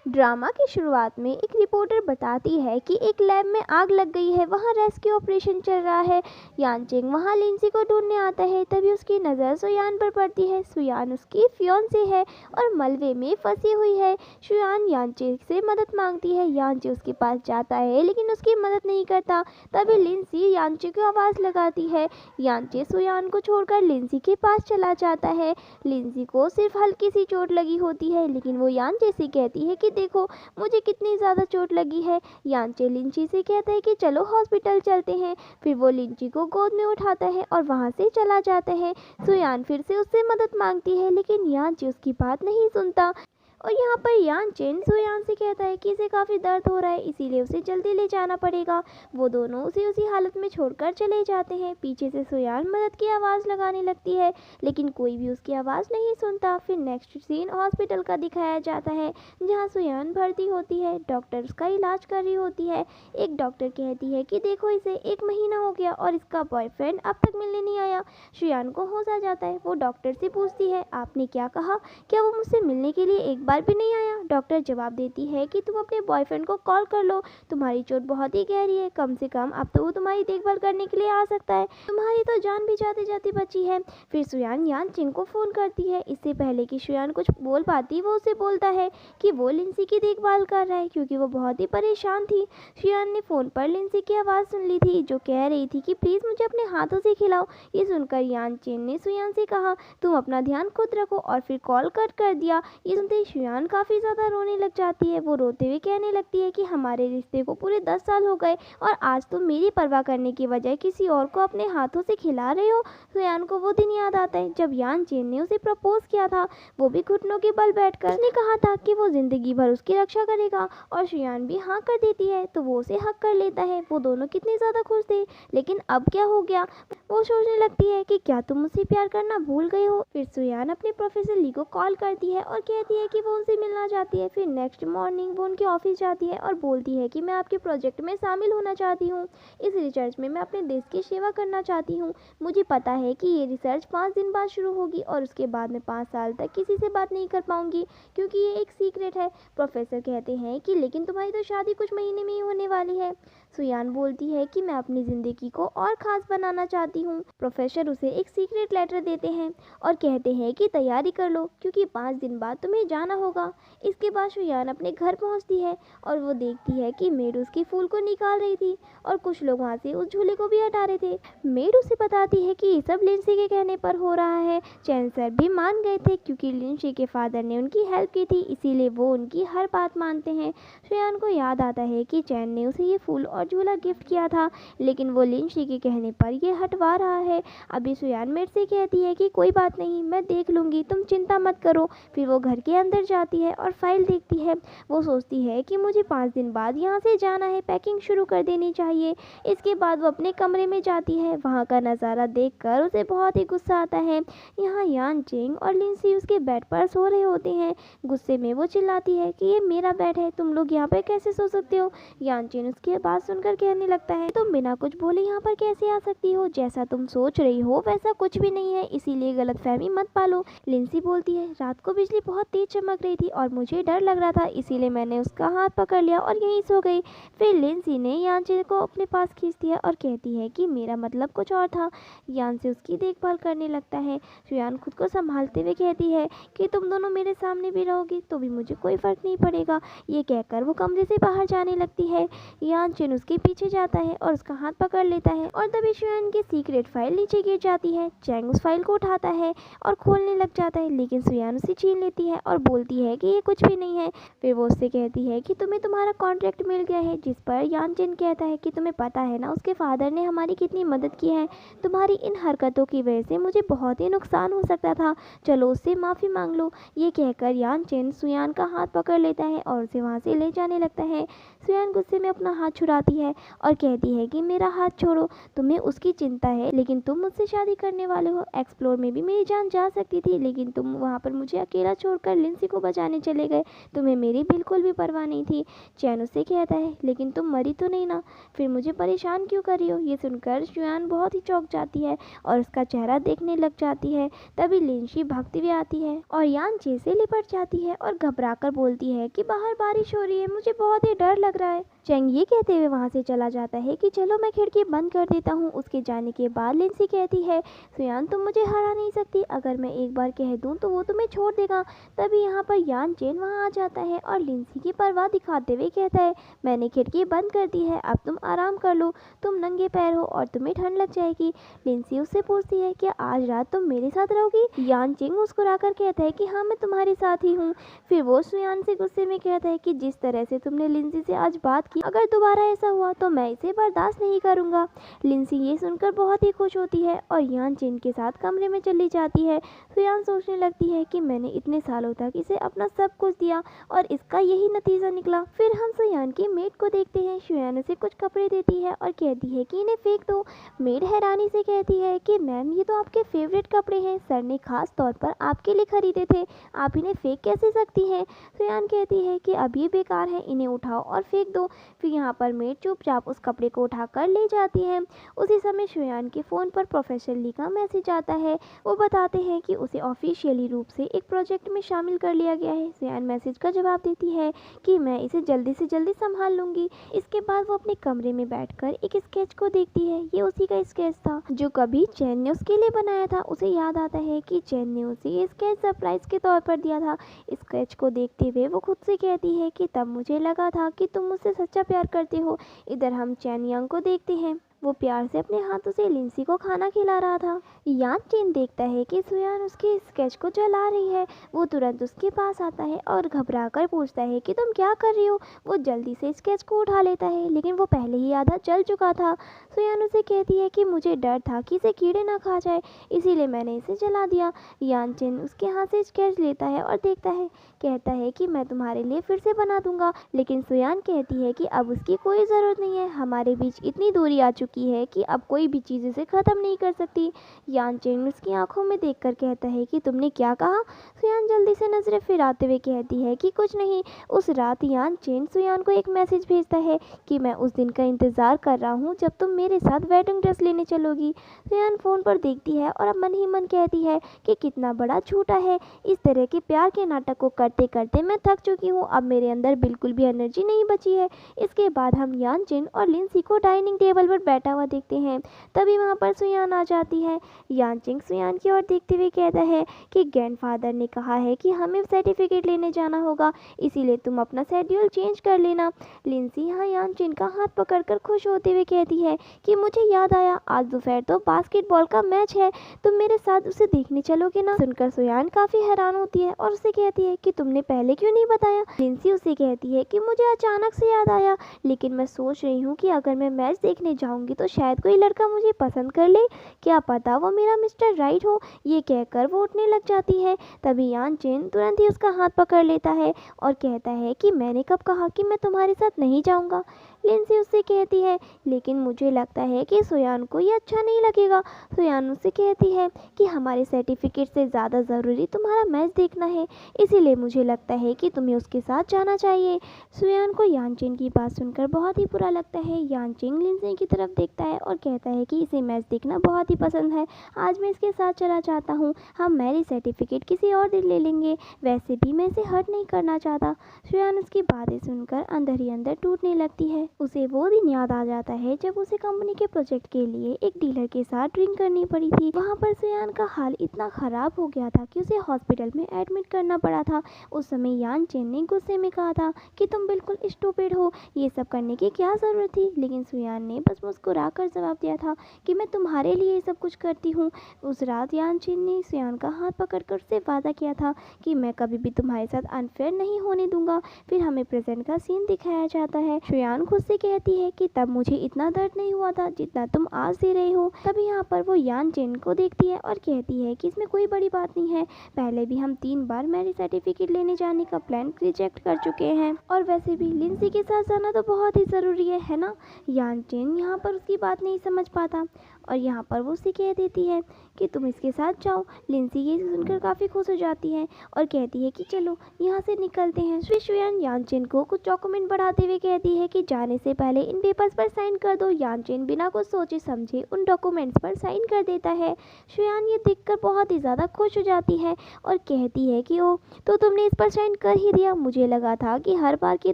Drama की शुरुआत में एक रिपोर्टर बताती है कि एक लैब में आग लग गई है, वहाँ रेस्क्यू ऑपरेशन चल रहा है। यानचेंग वहाँ लिंसी को ढूंढने आता है, तभी उसकी नज़र सुयान पर पड़ती है। सुयान उसकी फियोंसे है और मलबे में फंसी हुई है। सुयान यानचे से मदद मांगती है। यानचे उसके पास जाता है लेकिन उसकी मदद नहीं करता। तभी लिंसी यानचे को आवाज़ लगाती है। यानचे सुयान को छोड़कर लिंसी के पास चला जाता है। लिंसी को सिर्फ हल्की सी चोट लगी होती है, लेकिन वो यानचे से कहती है कि देखो मुझे कितनी ज़्यादा चोट लगी है। यानचे लिंची से कहता है कि चलो हॉस्पिटल चलते हैं। फिर वो लिंची को गोद में उठाता है और वहाँ से चला जाता है। सुयान फिर से उससे मदद मांगती है, लेकिन यानचे उसकी बात नहीं सुनता। और यहाँ पर यानचेन सुयान से कहता है कि इसे काफ़ी दर्द हो रहा है, इसीलिए उसे जल्दी ले जाना पड़ेगा। वो दोनों उसे उसी हालत में छोड़कर चले जाते हैं। पीछे से सुयान मदद की आवाज़ लगाने लगती है, लेकिन कोई भी उसकी आवाज़ नहीं सुनता। फिर नेक्स्ट सीन हॉस्पिटल का दिखाया जाता है, जहाँ सुयान भर्ती होती है। डॉक्टर उसका इलाज कर रही होती है। एक डॉक्टर कहती है कि देखो इसे 1 महीना हो गया और इसका बॉयफ्रेंड अब तक मिलने नहीं आया। सुयान को होश आ जाता है। वो डॉक्टर से पूछती है, आपने क्या कहा? क्या वो मुझसे मिलने के लिए एक बार भी नहीं आया? डॉक्टर जवाब देती है कि तुम अपने बॉयफ्रेंड को कॉल कर लो, तुम्हारी चोट बहुत ही गहरी है, कम से कम अब तो वो तुम्हारी देखभाल करने के लिए आ सकता है, तुम्हारी तो जान भी जाते जाते बची है। फिर सुयान यानचेंग को फ़ोन करती है। इससे पहले कि सुयान कुछ बोल पाती, वो उसे बोलता है कि वो लिंसी की देखभाल कर रहा है, क्योंकि वो बहुत ही परेशान थी। सुयान ने फ़ोन पर लिंसी की आवाज़ सुन ली थी, जो कह रही थी कि प्लीज़ मुझे अपने हाथों से खिलाओ। ये सुनकर यानचेंग ने सुयान से कहा, तुम अपना ध्यान खुद रखो, और फिर कॉल कट कर दिया। ये सुनते ही सुयान काफ़ी ज़्यादा रोने लग जाती है। वो रोते हुए कहने लगती है कि हमारे रिश्ते को पूरे 10 साल हो गए और आज तुम मेरी परवाह करने की बजाय किसी और को अपने हाथों से खिला रहे हो। सुयान को वो दिन याद आता है जब यानचेन ने उसे प्रपोज किया था। वो भी घुटनों के बल बैठकर उसने कहा था कि वो ज़िंदगी भर उसकी रक्षा करेगा, और सुयान भी हाँ कर देती है, तो वो उसे हक कर लेता है। वो दोनों कितने ज़्यादा खुश थे, लेकिन अब क्या हो गया? वो सोचने लगती है कि क्या तुम मुझसे प्यार करना भूल गए हो? फिर सुयान अपने प्रोफेसर ली को कॉल करती है और कहती है कि वो उनसे मिलना चाहती है। फिर नेक्स्ट मॉर्निंग वो उनके ऑफिस जाती है और बोलती है कि मैं आपके प्रोजेक्ट में शामिल होना चाहती हूँ। इस रिसर्च में मैं अपने देश की सेवा करना चाहती हूँ। मुझे पता है कि ये रिसर्च 5 दिन बाद शुरू होगी और उसके बाद मैं 5 साल तक किसी से बात नहीं कर पाऊंगी, क्योंकि ये एक सीक्रेट है। प्रोफेसर कहते हैं कि लेकिन तुम्हारी तो शादी कुछ महीने में ही होने वाली है। सुयान बोलती है कि मैं अपनी ज़िंदगी को और ख़ास बनाना चाहती हूँ। प्रोफेसर उसे एक सीक्रेट लेटर देते हैं और कहते हैं कि तैयारी कर लो, क्योंकि 5 दिन बाद तुम्हें जाना होगा। इसके बाद सुयान अपने घर पहुँचती है और वो देखती है कि मेड उसकी फूल को निकाल रही थी और कुछ लोग वहाँ से उस झूले को भी हटा रहे थे। मेड उसे बताती है कि ये सब लिंसी के कहने पर हो रहा है। चैन सर भी मान गए थे, क्योंकि लिंसी के फादर ने उनकी हेल्प की थी, इसीलिए वो उनकी हर बात मानते हैं। सुयान को याद आता है कि चैन ने उसे ये फूल और झूला गिफ्ट किया था, लेकिन वो लिंसी के कहने पर ये हटवा रहा है। अभी सुयान मेड से कहती है कि कोई बात नहीं, मैं देख लूँगी, तुम चिंता मत करो। फिर वो घर के अंदर जाती है और फाइल देखती है। वो सोचती है कि मुझे 5 दिन बाद यहाँ से जाना है, पैकिंग शुरू कर देनी चाहिए। इसके बाद वो अपने कमरे में जाती है। वहाँ का नज़ारा देखकर उसे बहुत ही गुस्सा आता है। यहाँ यानचेंग और लिंसी उसके बेड पर सो रहे होते हैं। गुस्से में वो चिल्लाती है कि ये मेरा बेड है, तुम लोग यहाँ पर कैसे सो सकते हो? यानचेंग उसकी बात सुनकर कहने लगता है, तुम बिना कुछ बोले यहाँ पर कैसे आ सकती हो? जैसा तुम सोच रही हो वैसा कुछ भी नहीं है, इसीलिए गलतफहमी मत पालो। लिंसी बोलती है, रात को बिजली बहुत तेज चमक रही थी और मुझे डर लग रहा था, इसीलिए मैंने उसका हाथ पकड़ लिया और यहीं सो गई। फिर लिंसी ने यानचे को अपने पास खींचती है और कहती है कि मेरा मतलब कुछ और था। यानचे उसकी देखभाल करने लगता है। सुयान खुद को संभालते हुए कहती है कि तुम दोनों मेरे सामने भी रहोगी तो भी मुझे कोई फ़र्क नहीं पड़ेगा। ये कहकर वो कमरे से बाहर जाने लगती है। यानचेन उसके पीछे जाता है और उसका हाथ पकड़ लेता है, और तभी सुयान की सीक्रेट फाइल नीचे गिर जाती है। चैंग उस फाइल को उठाता है और खोलने लग जाता है, लेकिन सुयान उसे छीन लेती है और बोलती है कि ये कुछ भी नहीं है। फिर वो उससे कहती है कि तुम्हें तुम्हारा कॉन्ट्रैक्ट मिल गया है, जिस पर यानचेन कहता है कि तुम्हें पता है ना उसके फादर ने हमारी कितनी मदद की है। तुम्हारी इन हरकतों की वजह से मुझे बहुत ही नुकसान हो सकता था, चलो उससे माफ़ी मांग लो। ये कहकर यानचेन सुयान का हाथ पकड़ लेता है और उसे वहाँ से ले जाने लगता है। सुयान गुस्से में अपना हाथ छुड़ाती है और कहती है कि मेरा हाथ छोड़ो, तुम्हें उसकी चिंता है, लेकिन तुम मुझसे शादी करने वाले हो। एक्सप्लोर में भी मेरी जान जा सकती थी, लेकिन तुम वहाँ पर मुझे अकेला छोड़कर लिंसी को बचाने चले गए। गए, तुम्हें मेरी बिल्कुल भी परवाह नहीं थी। चैन उससे कहता है, लेकिन तुम मरी तो नहीं ना, फिर मुझे परेशान क्यों कर रही हो? ये सुनकर सुयान बहुत ही चौंक जाती है और उसका चेहरा देखने लग जाती है। तभी लिंसी भागती हुई आती है और यान चे से लिपट जाती है और घबराकर बोलती है कि बाहर बारिश हो रही है, मुझे बहुत ही डर लग रहा है। चैंग ये कहते हुए वहाँ से चला जाता है कि चलो मैं खिड़की बंद कर देता हूँ। उसके जाने के बाद लिंसी कहती है, सुयान तुम मुझे हरा नहीं सकती, अगर मैं एक बार कह दूँ तो वो तुम्हें छोड़ देगा। तभी यहाँ पर यान चेन वहाँ आ जाता है और लिंसी की परवाह दिखाते हुए कहता है, मैंने खिड़की बंद कर दी है, अब तुम आराम कर लो, तुम नंगे पैर हो और तुम्हें ठंड लग जाएगी। लिंसी उससे पूछती है, क्या आज रात तुम मेरे साथ रहोगी? यान चिंग मुस्कुराकर कहता है कि हाँ मैं तुम्हारे साथ ही हूँ। फिर वो सुयान से गुस्से में कहता है कि जिस तरह से तुमने लिंसी से आज बात की, अगर दोबारा ऐसा हुआ तो मैं इसे बर्दाश्त नहीं करूँगा। लिंसी ये सुनकर बहुत ही खुश होती है और यान चिंग के साथ कमरे में चली जाती है। सुयान सोचने लगती है कि मैंने इतने सालों तक इसे अपना सब कुछ दिया और इसका यही नतीजा निकला। फिर हम सुयान की मेड को देखते हैं। सुयान उसे कुछ कपड़े देती है और कहती है कि इन्हें फेंक दो। मेड हैरानी से कहती है कि मैम ये तो आपके फेवरेट कपड़े हैं, सर ने खास तौर पर आपके लिए खरीदे थे, आप इन्हें फेंक कैसे सकती हैं? सुयान कहती है कि अब ये बेकार है, इन्हें उठाओ और फेंक दो। फिर यहाँ पर मेड चुपचाप उस कपड़े को उठाकर ले जाती है। उसी समय सुयान के फ़ोन पर प्रोफेसर ली का मैसेज आता है। वो बताते हैं कि उसे ऑफिशियली रूप से एक प्रोजेक्ट में शामिल कर लिया गया है। सुयान मैसेज का जवाब देती है कि मैं इसे जल्दी से जल्दी संभाल लूँगी। इसके बाद वो अपने कमरे में बैठकर एक स्केच को देखती है। ये उसी का स्केच था जो कभी चैन ने उसके लिए बनाया था। उसे याद आता है कि चैन ने उसे ये स्केच सरप्राइज के तौर पर दिया था। स्केच को देखते हुए वो खुद से कहती है कि तब मुझे लगा था कि तुम मुझसे सच्चा प्यार करते हो। इधर हम चैन यांग को देखते हैं, वो प्यार से अपने हाथों से लिंसी को खाना खिला रहा था। यान चेन देखता है कि सुयान उसके स्केच को जला रही है। वो तुरंत उसके पास आता है और घबराकर पूछता है कि तुम क्या कर रही हो? वो जल्दी से स्केच को उठा लेता है, लेकिन वो पहले ही आधा जल चुका था। सुयान उसे कहती है कि मुझे डर था कि इसे कीड़े ना खा जाए, इसीलिए मैंने इसे जला दिया। यान चेन उसके हाथ से स्केच लेता है और देखता है, कहता है कि मैं तुम्हारे लिए फिर से बना दूंगा। लेकिन सुयान कहती है कि अब उसकी कोई ज़रूरत नहीं है, हमारे बीच इतनी दूरी आ चुकी है कि अब कोई भी चीज़ इसे ख़त्म नहीं कर सकती। यान चेन उसकी आंखों में देखकर कहता है कि तुमने क्या कहा? सुयान जल्दी से नजरें फिराते हुए कहती है कि कुछ नहीं। उस रात यान चेन सुयान को एक मैसेज भेजता है कि मैं उस दिन का इंतज़ार कर रहा हूँ जब तुम मेरे साथ वेडिंग ड्रेस लेने चलोगी। सुयान फ़ोन पर देखती है और अब मन ही मन कहती है कि कितना बड़ा झूठा है। इस तरह के प्यार के नाटक को करते करते मैं थक चुकी हूँ, अब मेरे अंदर बिल्कुल भी एनर्जी नहीं बची है। इसके बाद हम यान चेन और लिंसी को डाइनिंग टेबल पर बैठा हुआ देखते हैं। तभी वहाँ पर सुयान आ जाती है। यान चिंग सुयान की ओर देखते हुए कहता है कि ग्रैंडफादर ने कहा है कि हमें सर्टिफिकेट लेने जाना होगा, इसीलिए तुम अपना शेड्यूल चेंज कर लेना। लिंसी यहाँ यान चिंग का हाथ पकड़कर खुश होते हुए कहती है कि मुझे याद आया, आज दोपहर तो बास्केटबॉल का मैच है, तुम मेरे साथ उसे देखने चलोगे ना? सुनकर सुयान काफ़ी हैरान होती है और उसे कहती है कि तुमने पहले क्यों नहीं बताया? लिंसी उसे कहती है कि मुझे अचानक से याद आया, लेकिन मैं सोच रही हूँ कि अगर मैं मैच देखने जाऊँगी तो शायद कोई लड़का मुझे पसंद कर ले, क्या पता वो मेरा मिस्टर राइट हो। ये कहकर वो उठने लग जाती है। तभी यान चेन तुरंत ही उसका हाथ पकड़ लेता है और कहता है कि मैंने कब कहा कि मैं तुम्हारे साथ नहीं जाऊँगा? लिंसी उससे कहती है लेकिन मुझे लगता है कि सुयान को ये अच्छा नहीं लगेगा। सुयान उससे कहती है कि हमारे सर्टिफिकेट से ज़्यादा ज़रूरी तुम्हारा मैच देखना है, इसीलिए मुझे लगता है कि तुम्हें उसके साथ जाना चाहिए। सुयान को यान चेन की बात सुनकर बहुत ही बुरा लगता है। यान चेन लिंसी की तरफ देखता है और कहता है कि इसे मैच देखना बहुत ही पसंद है, आज मैं इसके साथ चला जाता हूँ, हम मैरिज सर्टिफिकेट किसी और दिन ले लेंगे, वैसे भी मैं इसे हर्ट नहीं करना चाहता। सुयान उसकी बातें सुनकर अंदर ही अंदर टूटने लगती है। उसे वो दिन याद आ जाता है जब उसे कंपनी के प्रोजेक्ट के लिए एक डीलर के साथ ड्रिंक करनी पड़ी थी। वहाँ पर सुयान का हाल इतना ख़राब हो गया था कि उसे हॉस्पिटल में एडमिट करना पड़ा था। उस समय यान चेन ने गुस्से में कहा था कि तुम बिल्कुल स्टूपिड हो, ये सब करने की क्या ज़रूरत थी? लेकिन सुयान ने बस मुस्कुरा कर जवाब दिया था कि मैं तुम्हारे लिए ये सब कुछ करती हूँ। उस रात यान चेन ने सुयान का हाथ पकड़कर उससे वादा किया था कि मैं कभी भी तुम्हारे साथ अनफेयर नहीं होने दूंगा। फिर हमें प्रेजेंट का सीन दिखाया जाता है। सुयान खुद से कहती है कि तब मुझे इतना दर्द नहीं हुआ था जितना तुम आज दे रहे हो। तभी यहाँ पर वो यान चेन को देखती है और कहती है कि इसमें कोई बड़ी बात नहीं है, पहले भी हम 3 बार मैरिज सर्टिफिकेट लेने जाने का प्लान रिजेक्ट कर चुके हैं, और वैसे भी लिंसी के साथ जाना तो बहुत ही ज़रूरी है ना? यान चेन यहाँ पर उसकी बात नहीं समझ पाता। और यहाँ पर वो उसे कह देती है कि तुम इसके साथ जाओ। लिंसी ये सुनकर काफ़ी खुश हो जाती है और कहती है कि चलो यहाँ से निकलते हैं। फिर शुयान यानचेन को कुछ डॉक्यूमेंट बढ़ाते हुए कहती है कि जाने से पहले इन पेपर्स पर साइन कर दो। यानचेन बिना कुछ सोचे समझे उन डॉक्यूमेंट्स पर साइन कर देता है। शुयान ये देखकर बहुत ही ज़्यादा खुश हो जाती है और कहती है कि ओ तो तुमने इस पर साइन कर ही दिया, मुझे लगा था कि हर बार की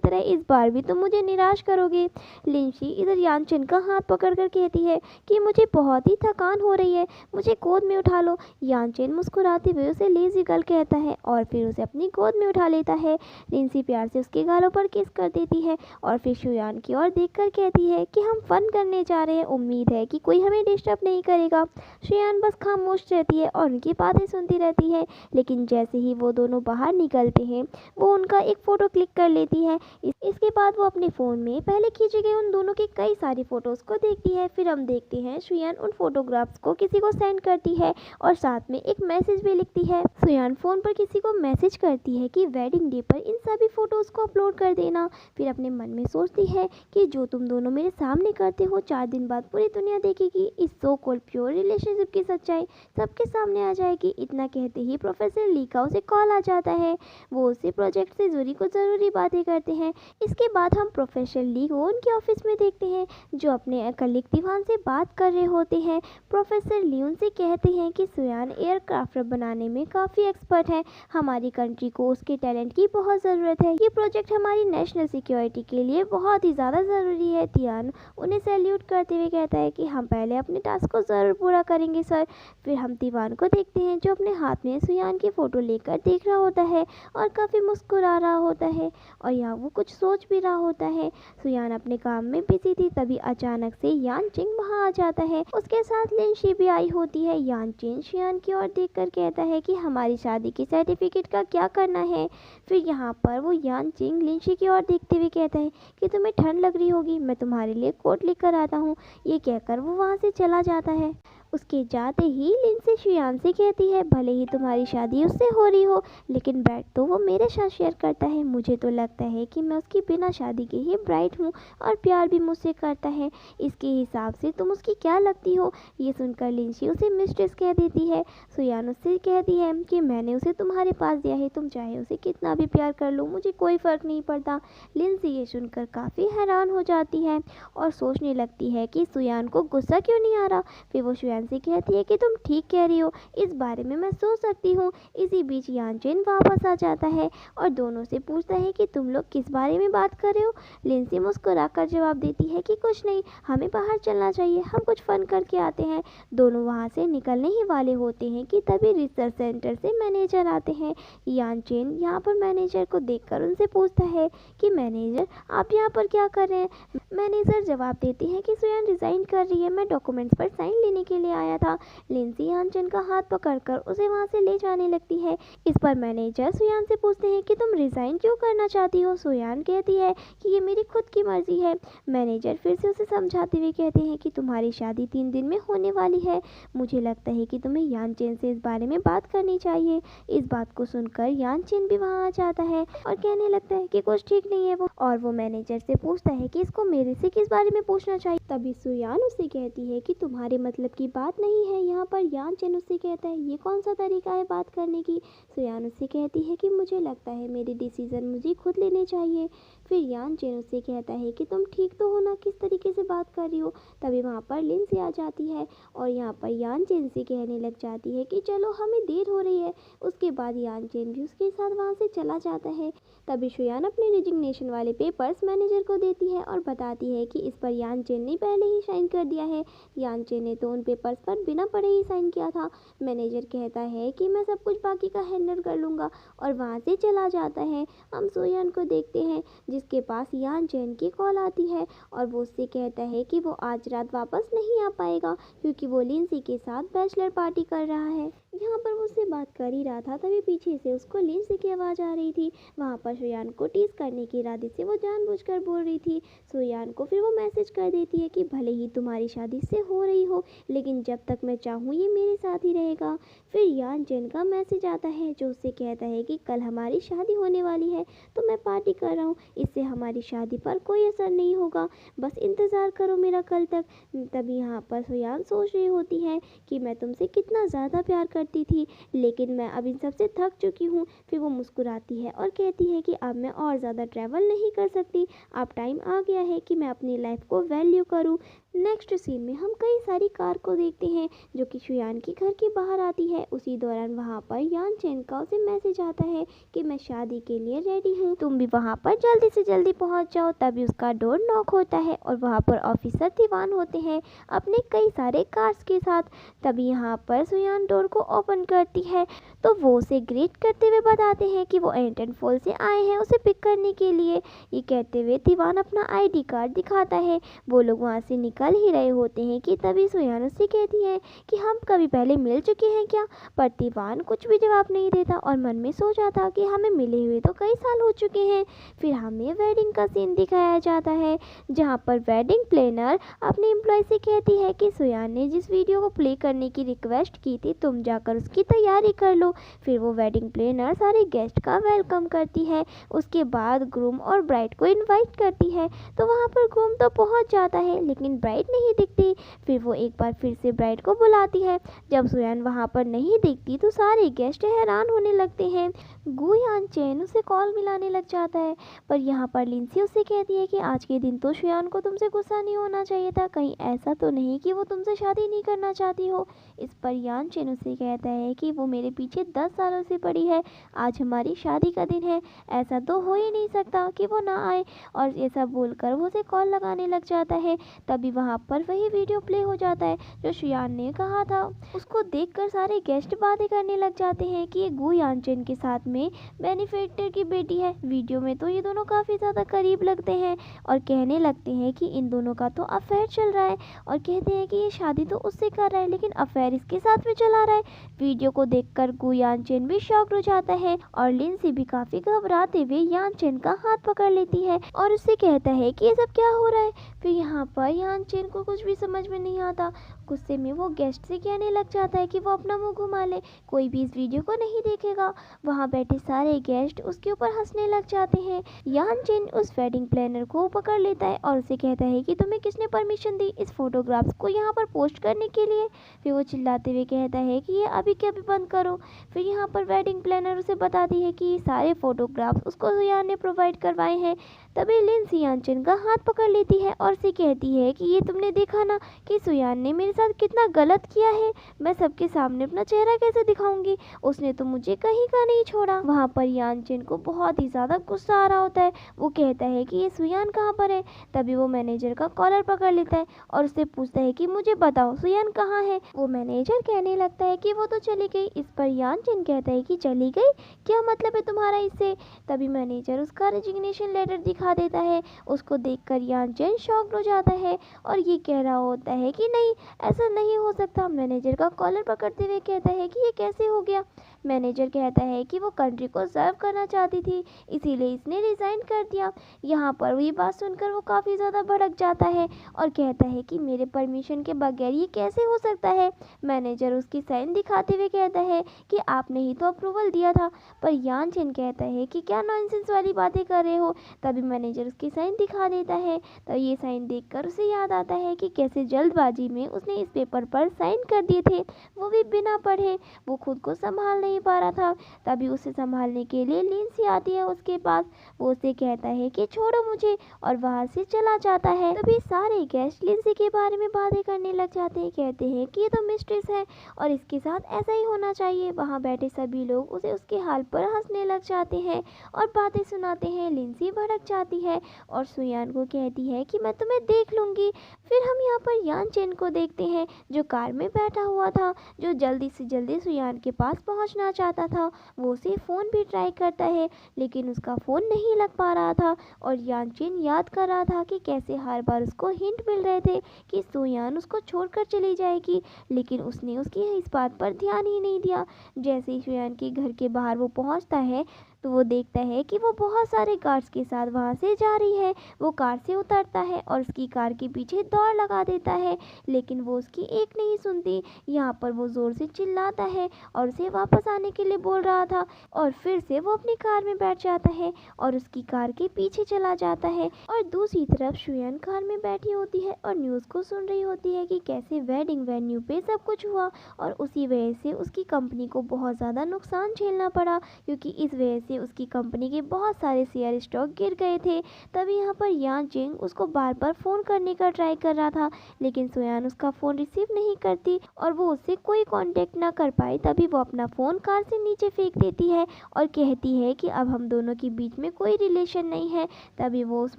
तरह इस बार भी तुम मुझे निराश करोगे। लिंसी इधर यानचेन का हाथ पकड़कर कहती है कि मुझे बहुत ही थकान हो रही है, मुझे गोद में उठा लो। यानचेन मुस्कुराते हुए उसे लेजी गर्ल कहता है और फिर उसे अपनी गोद में उठा लेता है। लिंसी प्यार से उसके गालों पर किस कर देती है और फिर शुयान की ओर देखकर कहती है कि हम फन करने जा रहे हैं, उम्मीद है कि कोई हमें डिस्टर्ब नहीं करेगा। शुयान बस खामोश रहती है और उनकी बातें सुनती रहती है, लेकिन जैसे ही वो दोनों बाहर निकलते हैं वो उनका एक फ़ोटो क्लिक कर लेती है। इसके बाद वो अपने फ़ोन में पहले खींचे गए उन दोनों की कई सारी फ़ोटोज़ को देखती है। फिर हम देखते हैं शुयान उन फोटोग्राफ्स को किसी को सेंड करती है और साथ में एक मैसेज भी लिखती है। शुयान फ़ोन पर किसी को मैसेज करती है कि वेडिंग डे पर इन सभी फ़ोटोज़ को अपलोड कर देना। फिर अपने मन में सोचती है कि जो तुम दोनों मेरे सामने करते हो 4 दिन बाद पूरी दुनिया देखेगी। इस सो कॉल्ड प्योर रिलेशनशिप की सच्चाई सबके सामने आ जाएगी। इतना कहते ही प्रोफेसर ली का उसे कॉल आ जाता है। वो उसे प्रोजेक्ट से जुड़ी कुछ ज़रूरी बातें करते हैं। इसके बाद हम प्रोफेसर ली को उनके ऑफिस में देखते हैं जो अपने कलीग दीवान से बात कर रहे होते हैं। प्रोफेसर ली उनसे कहते हैं कि शुयान एयरक्राफ्ट बनाने में काफ़ी एक्सपर्ट है, हमारी कंट्री को उसके टैलेंट की बहुत ज़रूरत है। ये प्रोजेक्ट हमारी नेशनल सिक्योरिटी के लिए बहुत ही ज़्यादा ज़रूरी है। तियान उन्हें सैल्यूट करते हुए कहता है कि हम पहले अपने टास्क को ज़रूर पूरा करेंगे सर। फिर हम दीवान को देखते हैं जो अपने हाथ में शुयान की फ़ोटो लेकर देख रहा होता है और काफ़ी मुस्कुरा रहा होता है और यहाँ वो कुछ सोच भी रहा होता है। शुयान अपने काम में बिजी थी, तभी अचानक से यानचेन वहाँ आ जाता है। उसके साथ लिंसी भी आई होती है। यानचेन शुयान की ओर देखकर कहता है कि हमारी शादी की सर्टिफिकेट का क्या करना है। फिर यहाँ पर वो यानचेन लिंसी की ओर देखते हुए कहता है कि तुम्हें ठंड लग रही होगी, मैं तुम्हारे लिए कोट लेकर आता हूँ। ये कहकर वो वहाँ से चला जाता है। उसके जाते ही लिंसी शुयान से कहती है भले ही तुम्हारी शादी उससे हो रही हो, लेकिन बेड तो वो मेरे साथ शेयर करता है। मुझे तो लगता है कि मैं उसकी बिना शादी के ही ब्राइड हूँ और प्यार भी मुझसे करता है। इसके हिसाब से तुम उसकी क्या लगती हो। ये सुनकर लिंसी उसे मिस्ट्रेस कह देती है। शुयान उससे कहती है कि मैंने उसे तुम्हारे पास दिया है, तुम चाहे उसे कितना भी प्यार कर लो, मुझे कोई फ़र्क नहीं पड़ता। लिंसी ये सुनकर काफ़ी हैरान हो जाती है और सोचने लगती है कि शुयान को गुस्सा क्यों नहीं आ रहा। फिर वो शुयान से कहती है कि तुम ठीक कह रही हो, इस बारे में मैं सोच सकती हूँ। इसी बीच यानचेन वापस आ जाता है और दोनों से पूछता है कि तुम लोग किस बारे में बात कर रहे हो। लिंसी मुस्कुराकर जवाब देती है कि कुछ नहीं, हमें बाहर चलना चाहिए, हम कुछ फन करके आते हैं। दोनों वहाँ से निकलने ही वाले होते हैं कि तभी रिसर्च सेंटर से मैनेजर आते हैं। यानचेन यहाँ पर मैनेजर को देखकर उनसे पूछता है कि मैनेजर आप यहाँ पर क्या कर रहे हैं। मैनेजर जवाब देते हैं कि शुयान रिज़ाइन कर रही है, मैं डॉक्यूमेंट्स पर साइन लेने के लिए आया था। लिंसी यानचेन का हाथ पकड़कर उसे वहाँ से ले जाने लगती है। इस पर मैनेजर शुयान से पूछते हैं कि तुम रिज़ाइन क्यों करना चाहती हो। शुयान कहती है कि ये मेरी खुद की मर्जी है। मैनेजर फिर से उसे समझाते हुए कहते हैं कि तुम्हारी शादी 3 दिन में होने वाली है, मुझे लगता है कि तुम्हें यानचेन से इस बारे में बात करनी चाहिए। इस बात को सुनकर यानचेन भी वहाँ आ जाता है और कहने लगता है कि कुछ ठीक नहीं है वो मैनेजर से पूछता है कि इसको मेरे से किस बारे में पूछना चाहिए। तभी शुयान उससे कहती है कि तुम्हारे मतलब की बात नहीं है। यहाँ पर यानचेन उससे कहता है ये कौन सा तरीका है बात करने की। शुयान उससे कहती है कि मुझे लगता है मेरे डिसीजन मुझे खुद लेने चाहिए। फिर यानचेन उससे कहता है कि तुम ठीक तो हो ना, किस तरीके से बात कर रही हो। तभी वहाँ पर लिंसी आ जाती है और यहाँ पर यानचेन से कहने लग जाती है कि चलो हमें देर हो रही है। उसके बाद यानचेन भी उसके साथ वहाँ से चला जाता है। तभी शुयान अपने रिजिग्नेशन वाले पेपर्स मैनेजर को देती है और बताती है कि इस पर यानचेन ने पहले ही साइन कर दिया है। यानचेन ने तो उन पेपर्स पर बिना पढ़े ही साइन किया था। मैनेजर कहता है कि मैं सब कुछ बाकी का हैंडल कर लूँगा और वहाँ से चला जाता है। हम शुयान को देखते हैं जिसके पास यानचेन की कॉल आती है और वो उससे कहता है कि वो आज रात वापस नहीं आ पाएगा क्योंकि वो लिंसी के साथ बैचलर पार्टी कर रहा है। यहाँ पर वो उससे बात कर ही रहा था, तभी पीछे से उसको लिंसी की आवाज़ आ रही थी। वहाँ पर शुयान को टीज करने के इरादे से जैसे वो जानबूझकर बोल रही थी। सुयान को फिर वो मैसेज कर देती है कि भले ही तुम्हारी शादी से हो रही हो, लेकिन जब तक मैं चाहूँ ये मेरे साथ ही रहेगा। फिर यान चेन का मैसेज आता है जो उससे कहता है कि कल हमारी शादी होने वाली है, तो मैं पार्टी कर रहा हूँ, इससे हमारी शादी पर कोई असर नहीं होगा, बस इंतज़ार करो मेरा कल तक। तभी यहाँ पर सुयान सोच रही होती है कि मैं तुमसे कितना ज़्यादा प्यार करती थी, लेकिन मैं अब इन सबसे थक चुकी हूँ। फिर वो मुस्कुराती है और कहती है कि अब मैं और ज़्यादा ट्रैवल नहीं कर सकती, अब टाइम आ गया है कि मैं अपनी लाइफ को वैल्यू करूँ। नेक्स्ट सीन में हम कई सारी कार को देखते हैं जो कि शुयान के घर के बाहर आती है। उसी दौरान वहाँ पर यान चेन का उसे मैसेज आता है कि मैं शादी के लिए रेडी हूँ, तुम भी वहाँ पर जल्दी से जल्दी पहुँच जाओ। तभी उसका डोर नॉक होता है और वहाँ पर ऑफिसर दीवान होते हैं अपने कई सारे कार्स के साथ। तभी यहाँ पर सुयान डोर को ओपन करती है तो वो उसे ग्रीट करते हुए बताते हैं कि वो एंटन फॉल से आए हैं उसे पिक करने के लिए। ये कहते हुए दीवान अपना ID कार्ड दिखाता है। वो लोग वहाँ से निकल ही रहे होते हैं कि तभी सुयान उससे कहती है कि हम कभी पहले मिल चुके हैं क्या, पर दीवान कुछ भी जवाब नहीं देता और मन में सोचा था कि हमें मिले हुए तो कई साल हो चुके हैं। फिर हमें वेडिंग का सीन दिखाया जाता है जहाँ पर वेडिंग प्लानर अपने एम्प्लॉय से कहती है कि सुयान ने जिस वीडियो को प्ले करने की रिक्वेस्ट की थी तुम जाकर उसकी तैयारी कर लो। फिर वो वेडिंग प्लानर सारे गेस्ट का वेलकम करती है, उसके बाद ग्रूम और ब्राइड को इनवाइट करती है। तो वहाँ पर ग्रूम तो पहुँच जाता है लेकिन ब्राइड नहीं दिखती। फिर वो एक बार फिर से ब्राइड को बुलाती है। जब सुयान वहाँ पर नहीं दिखती तो सारे गेस्ट हैरान होने लगते हैं। गु यान चेन उसे कॉल मिलाने लग जाता है, पर यहाँ पर लिंसी उससे कहती है कि आज के दिन तो शुयान को तुमसे गुस्सा नहीं होना चाहिए था, कहीं ऐसा तो नहीं कि वो तुमसे शादी नहीं करना चाहती हो। इस पर यान चेन उससे कहता है कि वो मेरे पीछे 10 सालों से पड़ी है, आज हमारी शादी का दिन है, ऐसा तो हो ही नहीं सकता कि वो ना आए। और ऐसा बोलकर वो उसे कॉल लगाने लग जाता है। तभी वहाँ पर वही वीडियो प्ले हो जाता है जो शुयान ने कहा था। उसको देखकर सारे गेस्ट बातें करने लग जाते हैं कि ये गु यान चेन के साथ में बेनिफिटर की बेटी है। वीडियो में तो ये दोनों काफ़ी ज़्यादा करीब लगते हैं और कहने लगते हैं कि इन दोनों का तो अफेयर चल रहा है, और कहते हैं कि ये शादी तो उससे कर रहा है लेकिन अफेयर इसके साथ में चला रहा है। वीडियो को देखकर गु यान चेन भी शॉक्ड हो जाता है और लिंसी भी काफ़ी घबराते हुए यान चेन का हाथ पकड़ लेती है और उससे कहता है कि ये सब क्या हो रहा है। फिर यहाँ पर यान चेन को कुछ भी समझ में नहीं आता। गुस्से में वो गेस्ट से कहने लग जाता है कि वो अपना मुंह घुमा ले, कोई भी इस वीडियो को नहीं देखेगा। वहाँ बैठे सारे गेस्ट उसके ऊपर हंसने लग जाते हैं। यान चेन उस वेडिंग प्लानर को पकड़ लेता है और उसे कहता है कि तुम्हें किसने परमिशन दी इस फोटोग्राफ्स को यहाँ पर पोस्ट करने के लिए। फिर वो चिल्लाते हुए कहता है कि ये अभी के अभी बंद करो। फिर यहाँ पर वेडिंग प्लानर उसे बताती है कि ये सारे फोटोग्राफ्स उसको सुयान ने प्रोवाइड करवाए हैं। तभी लिंसी यान चेन का हाथ पकड़ लेती है और उसे कहती है कि ये तुमने देखा ना कि सुयान ने मेरे साथ कितना गलत किया है, मैं सबके सामने अपना चेहरा कैसे दिखाऊंगी, उसने तो मुझे कहीं का नहीं छोड़ा। वहाँ पर यान चेन को बहुत ही ज़्यादा गुस्सा आ रहा होता है। वो कहता है कि ये सुयान कहाँ पर है। तभी वो मैनेजर का कॉलर पकड़ लेता है और उससे पूछता है कि मुझे बताओ सुयान कहाँ है। वो मैनेजर कहने लगता है कि वो तो चली गई। इस पर यान चेन कहता है कि चली गई, क्या मतलब है तुम्हारा इससे। तभी मैनेजर उसका रेजिग्नेशन लेटर दिखा देता है। उसको देखकर यान चेन शॉक्ड हो जाता है और ये कह रहा होता है कि नहीं, ऐसा नहीं हो सकता। मैनेजर का कॉलर पकड़ते हुए कहता है कि ये कैसे हो गया। मैनेजर कहता है कि वो कंट्री को सर्व करना चाहती थी, इसीलिए इसने रिज़ाइन कर दिया। यहाँ पर ये बात सुनकर वो काफ़ी ज़्यादा भड़क जाता है और कहता है कि मेरे परमिशन के बगैर ये कैसे हो सकता है। मैनेजर उसकी साइन दिखाते हुए कहता है कि आपने ही तो अप्रूवल दिया था। पर यान चेन कहता है कि क्या नॉनसेंस वाली बातें कर रहे हो। तभी मैनेजर उसकी साइन दिखा देता है। तो ये साइन देखकर उसे याद आता है कि कैसे जल्दबाजी में उसने इस पेपर पर साइन कर दिए थे, वो भी बिना पढ़े। वो खुद को संभाल नहीं पा रहा था। तभी उसे संभालने के लिए लिंसी आती है उसके पास। वो उसे कहता है कि छोड़ो मुझे, और वहाँ से चला जाता है। तभी सारे गेस्ट लिंसी के बारे में बातें करने लग जाते हैं, कहते हैं कि ये तो मिस्ट्रेस है और इसके साथ ऐसा ही होना चाहिए। वहाँ बैठे सभी लोग उसे उसके हाल पर हंसने लग जाते हैं और बातें सुनाते हैं। लिंसी भड़क जाती है और सुयान को कहती है कि मैं तुम्हें देख लूँगी। फिर हम यहाँ पर यान चेन को देखते हैं जो कार में बैठा हुआ था, जो जल्दी से जल्दी सुयान के पास पहुँचना चाहता था। वो उसे फ़ोन भी ट्राई करता है लेकिन उसका फ़ोन नहीं लग पा रहा था और यान चेन याद कर रहा था कि कैसे हर बार उसको हिंट मिल रहे थे कि सुयान उसको छोड़कर चली जाएगी, लेकिन उसने उसकी इस बात पर ध्यान ही नहीं दिया। जैसे ही सुयान के घर के बाहर वो पहुँचता है तो वो देखता है कि वो बहुत सारे गार्ड्स के साथ वहाँ से जा रही है। वो कार से उतरता है और उसकी कार के पीछे दौड़ लगा देता है, लेकिन वो उसकी एक नहीं सुनती। यहाँ पर वो ज़ोर से चिल्लाता है और उसे वापस आने के लिए बोल रहा था, और फिर से वो अपनी कार में बैठ जाता है और उसकी कार के पीछे चला जाता है। और दूसरी तरफ शुयान कार में बैठी होती है और न्यूज़ को सुन रही होती है कि कैसे वेडिंग वेन्यू पे सब कुछ हुआ, और उसी वजह से उसकी कंपनी को बहुत ज़्यादा नुकसान झेलना पड़ा, क्योंकि इस वजह से उसकी कंपनी के बहुत सारे शेयर स्टॉक गिर गए थे। तभी यहाँ पर यान चिंग उसको बार बार फ़ोन करने का ट्राई कर रहा था, लेकिन सुयान उसका फ़ोन रिसीव नहीं करती और वो उससे कोई कांटेक्ट ना कर पाई। तभी वो अपना फ़ोन कार से नीचे फेंक देती है और कहती है कि अब हम दोनों के बीच में कोई रिलेशन नहीं है। तभी वो उस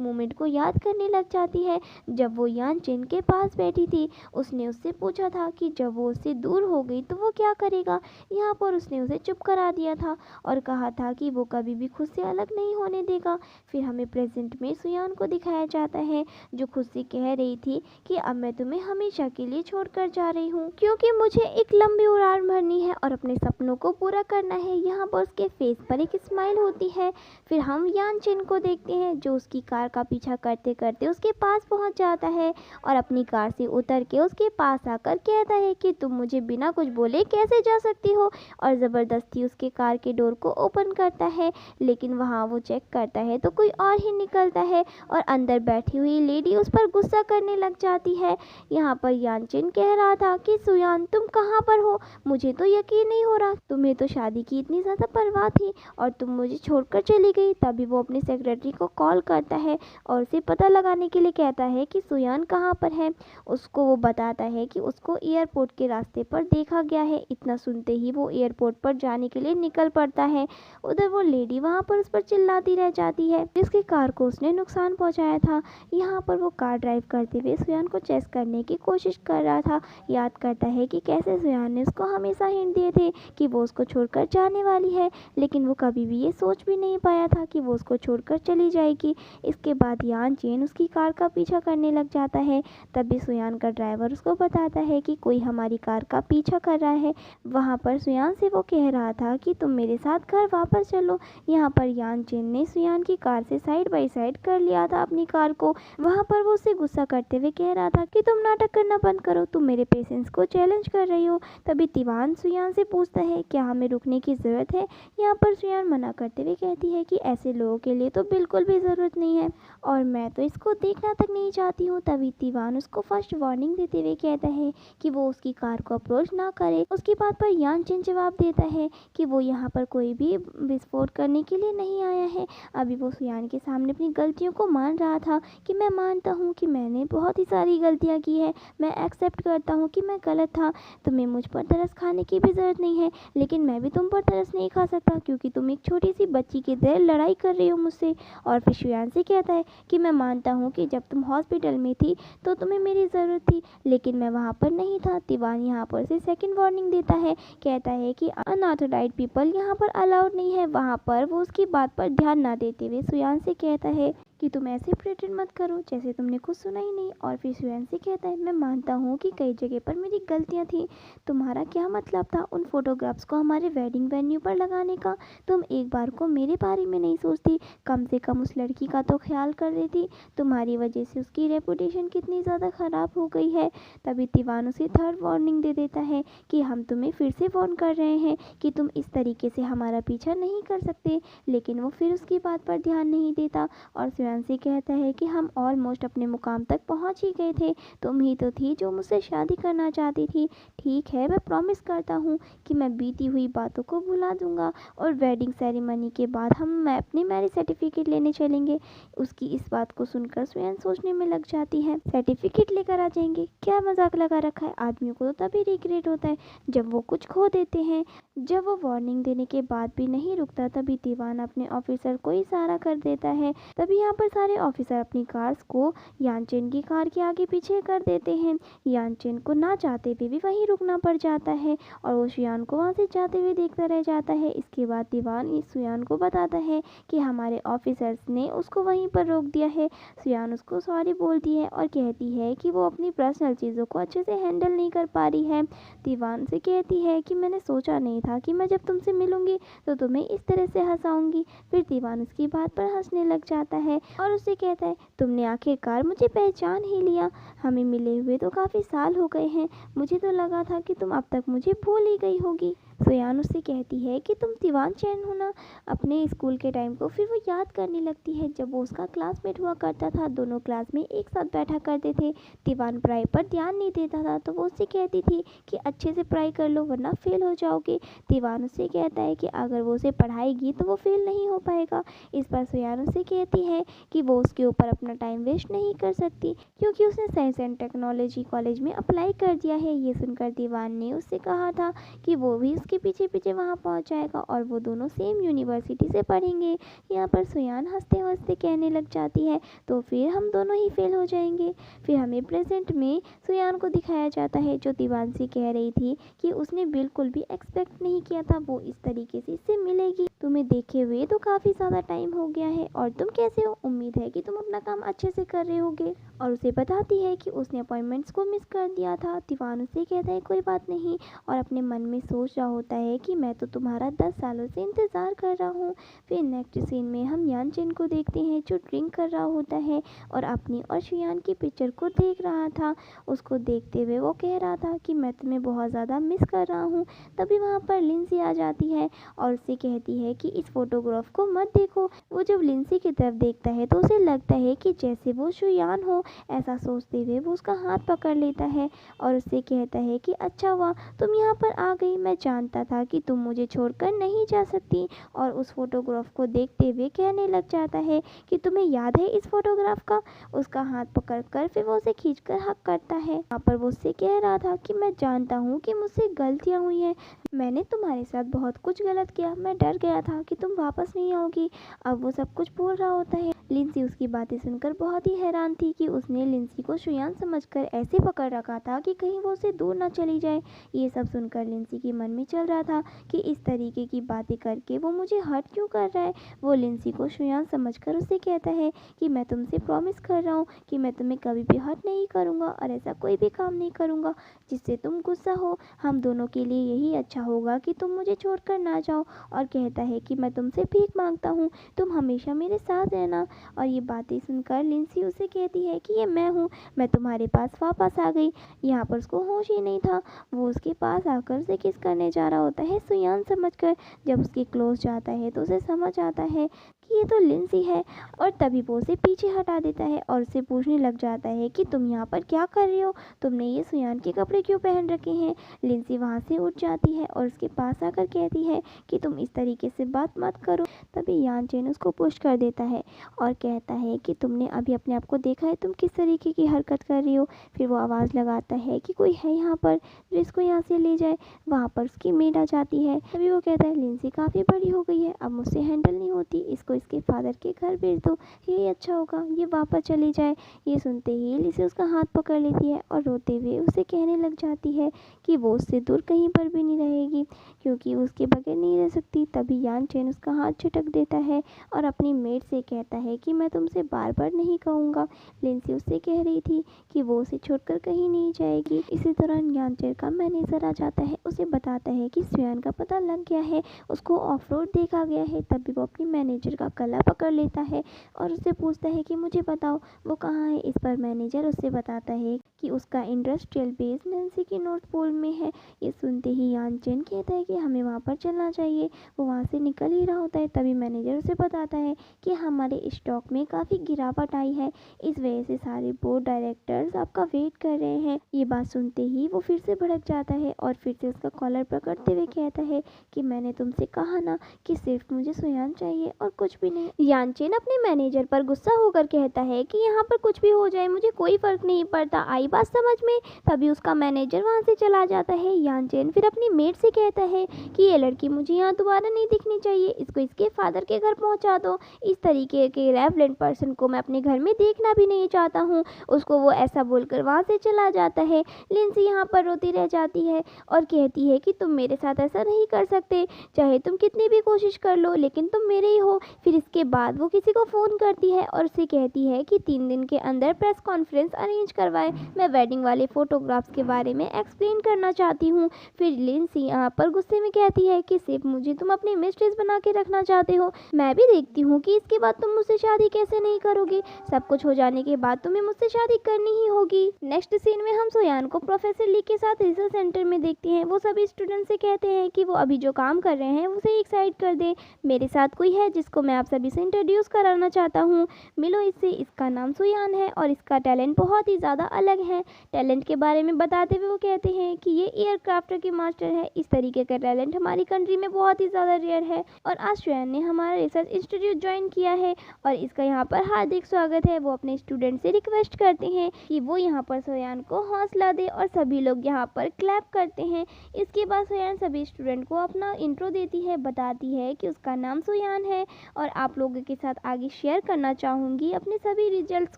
मोमेंट को याद करने लग जाती है जब वो यान चिन के पास बैठी थी। उसने उससे पूछा था कि जब वो उससे दूर हो गई तो वो क्या करेगा। यहाँ पर उसने उसे चुप करा दिया था और कहा था कि वो कभी भी खुद से अलग नहीं होने देगा। फिर हमें प्रेजेंट में सुयान को दिखाया जाता है, जो खुद से कह रही थी कि अब मैं तुम्हें हमेशा के लिए छोड़कर जा रही हूँ, क्योंकि मुझे एक लंबी उड़ान भरनी है और अपने सपनों को पूरा करना है। यहाँ पर उसके फेस पर एक स्माइल होती है। फिर हम यान चिन को देखते हैं, जो उसकी कार का पीछा करते करते उसके पास पहुँच जाता है और अपनी कार से उतर के उसके पास आकर कहता है कि तुम मुझे बिना कुछ बोले कैसे जा सकती हो, और ज़बरदस्ती उसके कार के डोर को ओपन करता है। लेकिन वहाँ वो चेक करता है तो कोई और ही निकलता है और अंदर बैठी हुई लेडी उस पर गुस्सा करने लग जाती है। यहाँ पर यानचिन कह रहा था कि सुयान तुम कहाँ पर हो, मुझे तो यकीन नहीं हो रहा, तुम्हें तो शादी की इतनी ज़्यादा परवाह थी और तुम मुझे छोड़कर चली गई। तभी वो अपने सेक्रेटरी को कॉल करता है और उसे पता लगाने के लिए कहता है कि सुयान कहाँ पर है। उसको वो बताता है कि उसको एयरपोर्ट के रास्ते पर देखा गया है। इतना सुनते ही वो एयरपोर्ट पर जाने के लिए निकल पड़ता है। उधर वो लेडी वहाँ पर उस पर चिल्लाती रह जाती है, जिसकी कार को उसने नुकसान पहुँचाया था। यहाँ पर वो कार ड्राइव करते हुए सुयान को चेस करने की कोशिश कर रहा था। याद करता है कि कैसे सुयान ने उसको हमेशा हिंट दिए थे कि वो उसको छोड़कर जाने वाली है, लेकिन वो कभी भी ये सोच भी नहीं पाया था कि वो उसको छोड़कर चली जाएगी। इसके बाद यान चेन उसकी कार का पीछा करने लग जाता है। तभी सुयान का ड्राइवर उसको बताता है कि कोई हमारी कार का पीछा कर रहा है। वहाँ पर सुयान से वो कह रहा था कि तुम मेरे साथ घर वापस चलो। यहाँ पर यान चेन ने सुयान की कार से साइड बाय साइड कर लिया था अपनी कार को। वहाँ पर वो उससे गुस्सा करते हुए कह रहा था कि तुम नाटक करना बंद करो, तुम मेरे पेशेंस को चैलेंज कर रही हो। तभी तिवान सुयान से पूछता है क्या हमें रुकने की ज़रूरत है। यहाँ पर सुयान मना करते हुए कहती है कि ऐसे लोगों के लिए तो बिल्कुल भी ज़रूरत नहीं है और मैं तो इसको देखना तक नहीं चाहती हूँ। तभी तिवान उसको फर्स्ट वार्निंग देते हुए कहता है कि वो उसकी कार को अप्रोच ना करे। उसकी बात पर यान चिन जवाब देता है कि वो यहाँ पर कोई भी विस्फोट करने के लिए नहीं आया है। अभी वो सुयान के सामने अपनी गलतियों को मान रहा था कि मैं मानता हूँ कि मैंने बहुत ही सारी गलतियाँ की है, मैं एक्सेप्ट करता हूँ कि मैं गलत था। तुम्हें मुझ पर तरस खाने की भी ज़रूरत नहीं है, लेकिन मैं भी तुम पर तरस नहीं खा सकता क्योंकि तुम एक छोटी सी बच्ची की तरह लड़ाई कर रही हो मुझसे। और फिर सुयान से कहता है कि मैं मानता हूँ कि जब तुम हॉस्पिटल में थी तो तुम्हें मेरी ज़रूरत थी, लेकिन मैं वहाँ पर नहीं था। तिवान यहाँ पर से सेकंड वार्निंग देता है, कहता है कि अनऑथराइज्ड पीपल यहाँ पर अलाउड नहीं है। वहाँ पर वो उसकी बात पर ध्यान ना देते हुए सुयान से कहता है कि तुम ऐसे प्रिटेंड मत करो जैसे तुमने कुछ सुना ही नहीं। और फिर सुयान से कहता है मैं मानता हूँ कि कई जगह पर मेरी गलतियाँ थी, तुम्हारा क्या मतलब था उन फोटोग्राफ्स को हमारे वेडिंग वेन्यू पर लगाने का। तुम एक बार को मेरे बारे में नहीं सोचती, कम से कम उस लड़की का तो ख्याल कर देती। तुम्हारी वजह से उसकी रेपुटेशन कितनी ज़्यादा ख़राब हो गई है। तभी तिवान उसे थर्ड वार्निंग दे देता है कि हम तुम्हें फिर से वार्न कर रहे हैं कि तुम इस तरीके से हमारा पीछा नहीं कर सकते। लेकिन वो फिर उसकी बात पर ध्यान नहीं देता और सुयान से कहता है कि हम ऑलमोस्ट अपने मुकाम तक पहुंच ही गए थे, तुम ही तो थी जो मुझसे शादी करना चाहती थी। ठीक है, मैं प्रॉमिस करता हूँ कि मैं बीती हुई बातों को भुला दूंगा और वेडिंग सेरेमनी के बाद हम अपनी मैरिज सर्टिफिकेट लेने चलेंगे। उसकी इस बात को सुनकर सुयान सोचने में लग जाती है, सर्टिफिकेट लेकर आ जाएंगे, क्या मजाक लगा रखा है। आदमियों को तो तभी रिग्रेट होता है जब वो कुछ खो देते हैं। जब वो वार्निंग देने के बाद भी नहीं रुकता, तभी दीवान अपने ऑफिसर को इशारा कर देता है। तभी यहाँ पर सारे ऑफिसर अपनी कार्स को यानचेन की कार के आगे पीछे कर देते हैं। यानचेन को ना चाहते हुए भी वहीं रुकना पड़ जाता है और वो सुयान को वहाँ से जाते हुए देखता रह जाता है। इसके बाद दीवान इस सुयान को बताता है कि हमारे ऑफिसर्स ने उसको वहीं पर रोक दिया है। सुयान उसको सॉरी बोलती है और कहती है कि वो अपनी पर्सनल चीज़ों को अच्छे से हैंडल नहीं कर पा रही है। दीवान से कहती है कि मैंने सोचा नहीं था कि मैं जब तुमसे मिलूंगी तो तुम्हें इस तरह से हंसाऊंगी। फिर दीवान उसकी बात पर हंसने लग जाता है और उससे कहता है, तुमने आखिरकार मुझे पहचान ही लिया। हमें मिले हुए तो काफ़ी साल हो गए हैं, मुझे तो लगा था कि तुम अब तक मुझे भूल ही गई होगी। सुयान उससे कहती है कि तुम दीवान चैन हो ना। अपने स्कूल के टाइम को फिर वो याद करने लगती है जब वो उसका क्लासमेट हुआ करता था। दोनों क्लास में एक साथ बैठा करते थे। दीवान पढ़ाई पर ध्यान नहीं देता था तो वो उससे कहती थी कि अच्छे से पढ़ाई कर लो वरना फेल हो जाओगे। दीवान उससे कहता है कि अगर वो उसे पढ़ाएगी तो वो फेल नहीं हो पाएगा। इस पर सुयान उससे कहती है कि वो उसके ऊपर अपना टाइम वेस्ट नहीं कर सकती क्योंकि उसने साइंस एंड टेक्नोलॉजी कॉलेज में अप्लाई कर दिया है। ये सुनकर दीवान ने उससे कहा था कि वो भी उसके पीछे पीछे वहाँ पहुँच जाएगा और वो दोनों सेम यूनिवर्सिटी से पढ़ेंगे। यहाँ पर सुयान हंसते हंसते कहने लग जाती है, तो फिर हम दोनों ही फेल हो जाएंगे। फिर हमें प्रेजेंट में सुयान को दिखाया जाता है जो दीवान से कह रही थी कि उसने बिल्कुल भी एक्सपेक्ट नहीं किया था वो इस तरीके से इससे मिलेगी। तुम्हें देखे हुए तो काफ़ी ज़्यादा टाइम हो गया है और तुम कैसे हो, उम्मीद है कि तुम अपना काम अच्छे से कर रहे होगे। और उसे बताती है कि उसने अपॉइंटमेंट्स को मिस कर दिया था। दीवान उसे कहता है कोई बात नहीं और अपने मन में सोच रहा होता है कि मैं तो तुम्हारा 10 सालों से इंतज़ार कर रहा हूँ। फिर नेक्स्ट सीन में हम यानचेन को देखते हैं जो ड्रिंक कर रहा होता है और अपनी और सुयान की पिक्चर को देख रहा था। उसको देखते हुए वो कह रहा था कि मैं तुम्हें बहुत ज़्यादा मिस कर रहा हूँ। तभी वहाँ पर लिंसी आ जाती है और उससे कहती है कि इस फोटोग्राफ को मत देखो। वो जब लिंसी की तरफ देखता है तो उसे लगता है कि जैसे वो सुयान हो। ऐसा सोचते हुए वो उसका हाथ पकड़ लेता है और उससे कहता है कि अच्छा हुआ तुम यहाँ पर आ गई, मैं जानता था कि तुम मुझे छोड़कर नहीं जा सकती। और उस फोटोग्राफ को देखते हुए कहने लग जाता है कि तुम्हें याद है इस फोटोग्राफ का। उसका हाथ पकड़कर फिर वो उसे खींचकर हक करता है। वहाँ पर वो उससे कह रहा था कि मैं जानता हूँ कि मुझसे गलतियाँ हुई हैं, मैंने तुम्हारे साथ बहुत कुछ गलत किया, मैं डर गया था कि तुम वापस नहीं आओगी। अब वो सब कुछ बोल रहा होता है। लिंसी उसकी बातें सुनकर बहुत ही हैरान थी कि उसने लिंसी को सुयान समझकर ऐसे पकड़ रखा था कि कहीं वो उसे दूर ना चली जाए। ये सब सुनकर लिंसी के मन में चल रहा था कि इस तरीके की बातें करके वो मुझे हर्ट क्यों कर रहा है। वो लिंसी को सुयान समझकर उससे कहता है कि मैं तुमसे प्रॉमिस कर रहा हूँ कि मैं तुम्हें कभी भी हर्ट नहीं करूँगा और ऐसा कोई भी काम नहीं करूँगा जिससे तुम गुस्सा हो। हम दोनों के लिए यही अच्छा होगा कि तुम मुझे छोड़कर ना जाओ। और कहता है कि मैं तुमसे भीख मांगता हूँ, तुम हमेशा मेरे साथ रहना। और ये बातें सुनकर लिंसी उसे कहती है कि ये मैं हूँ, मैं तुम्हारे पास वापस आ गई। यहाँ पर उसको होश ही नहीं था। वो उसके पास आकर उसे किस करने जा रहा होता है सुयान समझकर। जब उसके क्लोज जाता है तो उसे समझ आता है कि ये तो लिंसी है और तभी वो उसे पीछे हटा देता है और उसे पूछने लग जाता है कि तुम यहाँ पर क्या कर रही हो, तुमने ये सुयान के कपड़े क्यों पहन रखे हैं। लिंसी वहाँ से उठ जाती है और उसके पास आकर कहती है कि तुम इस तरीके से बात मत करो। तभी यानचेन उसको पुश कर देता है और कहता है कि तुमने अभी अपने आप को देखा है तुम किस तरीके की हरकत कर रही हो। फिर वो आवाज़ लगाता है कि कोई है यहाँ पर जो इसको यहाँ से ले जाए। वहाँ पर उसकी मेड आ जाती है। तभी वो कहता है लिंसी काफ़ी बड़ी हो गई है, अब मुझसे हैंडल नहीं होती, इसको इसके फादर के घर भेज दो, यही अच्छा होगा, ये वापस चली जाए। ये सुनते ही लिंसी उसका हाथ पकड़ लेती है और रोते हुए उसे कहने लग जाती है कि वो उससे दूर कहीं पर भी नहीं रहेगी क्योंकि उसके बगैर नहीं रह सकती। तभी यानचेन उसका हाथ झटक देता है और अपनी मेड से कहता है कि मैं तुमसे बार बार नहीं कहूँगा। लिंसी उससे कह रही थी कि वो उसे छोड़कर कहीं नहीं जाएगी। इसी दौरान यानचेन का मैनेजर आ जाता है, उसे बताता है कि सुयान का पता लग गया है, उसको ऑफ रोड देखा गया है। तभी वो अपनी मैनेजर का गला पकड़ लेता है और उससे पूछता है कि मुझे बताओ वो कहाँ है। इस पर मैनेजर उससे बताता है कि उसका इंडस्ट्रियल बेस नैन्सी के नॉर्थ पोल में है। ये सुनते ही यानचेन कहता है कि हमें वहाँ पर चलना चाहिए। वो वहाँ से निकल ही रहा होता है तभी मैनेजर उसे बताता है कि हमारे स्टॉक में काफ़ी गिरावट आई है, इस वजह से सारे बोर्ड डायरेक्टर्स आपका वेट कर रहे हैं। ये बात सुनते ही वो फिर से भड़क जाता है और फिर से उसका कॉलर पकड़ते हुए कहता है कि मैंने तुमसे कहा ना कि सिर्फ मुझे सुयान चाहिए और कुछ कुछ भी नहीं। यानचेन अपने मैनेजर पर गुस्सा होकर कहता है कि यहाँ पर कुछ भी हो जाए मुझे कोई फर्क नहीं पड़ता, आई बात समझ में। तभी उसका मैनेजर वहाँ से चला जाता है। यानचेन फिर अपनी मेड से कहता है कि ये लड़की मुझे यहाँ दोबारा नहीं दिखनी चाहिए, इसको इसके फादर के घर पहुँचा दो। इस तरीके के रेवलेंट पर्सन को मैं अपने घर में देखना भी नहीं चाहता हूँ। उसको वो ऐसा बोलकर वहाँ से चला जाता है। लिंसी यहाँ पर रोती रह जाती है और कहती है कि तुम मेरे साथ ऐसा नहीं कर सकते, चाहे तुम कितनी भी कोशिश कर लो लेकिन तुम मेरे ही हो। फिर इसके बाद वो किसी को फ़ोन करती है और उससे कहती है कि 3 दिन के अंदर प्रेस कॉन्फ्रेंस अरेंज करवाए, मैं वेडिंग वाले फ़ोटोग्राफ्स के बारे में एक्सप्लेन करना चाहती हूँ। फिर लिंसी यहाँ पर गुस्से में कहती है कि सिर्फ मुझे तुम अपनी मिस्ट्रेस बना के रखना चाहते हो, मैं भी देखती हूँ कि इसके बाद तुम मुझसे शादी कैसे नहीं करोगे, सब कुछ हो जाने के बाद तुम्हें मुझसे शादी करनी ही होगी। नेक्स्ट सीन में हम सोयान को प्रोफेसर ली के साथ रिसर्च सेंटर में देखते हैं। वो सभी स्टूडेंट से कहते हैं कि वो अभी जो काम कर रहे हैं उसे एक साइड कर दे, मेरे साथ कोई है जिसको मैं आप सभी से इंट्रोड्यूस कराना चाहता हूँ, मिलो इससे, इसका नाम सोयान है और इसका टैलेंट बहुत ही ज़्यादा अलग है। टैलेंट के बारे में बताते हुए वो कहते हैं कि ये एयरक्राफ्टर के मास्टर है, इस तरीके का टैलेंट हमारी कंट्री में बहुत ही ज़्यादा रेयर है और आज सोयान ने हमारा रिसर्च इंस्टीट्यूट ज्वाइन किया है और इसका यहाँ पर हार्दिक स्वागत है। वो अपने स्टूडेंट से रिक्वेस्ट करते हैं कि वो यहाँ पर सोयान को हौसला दे और सभी लोग यहाँ पर क्लैप करते हैं। इसके बाद सोयान सभी स्टूडेंट को अपना इंट्रो देती है, बताती है कि उसका नाम सोयान है और आप लोगों के साथ आगे शेयर करना चाहूँगी अपने सभी रिजल्ट्स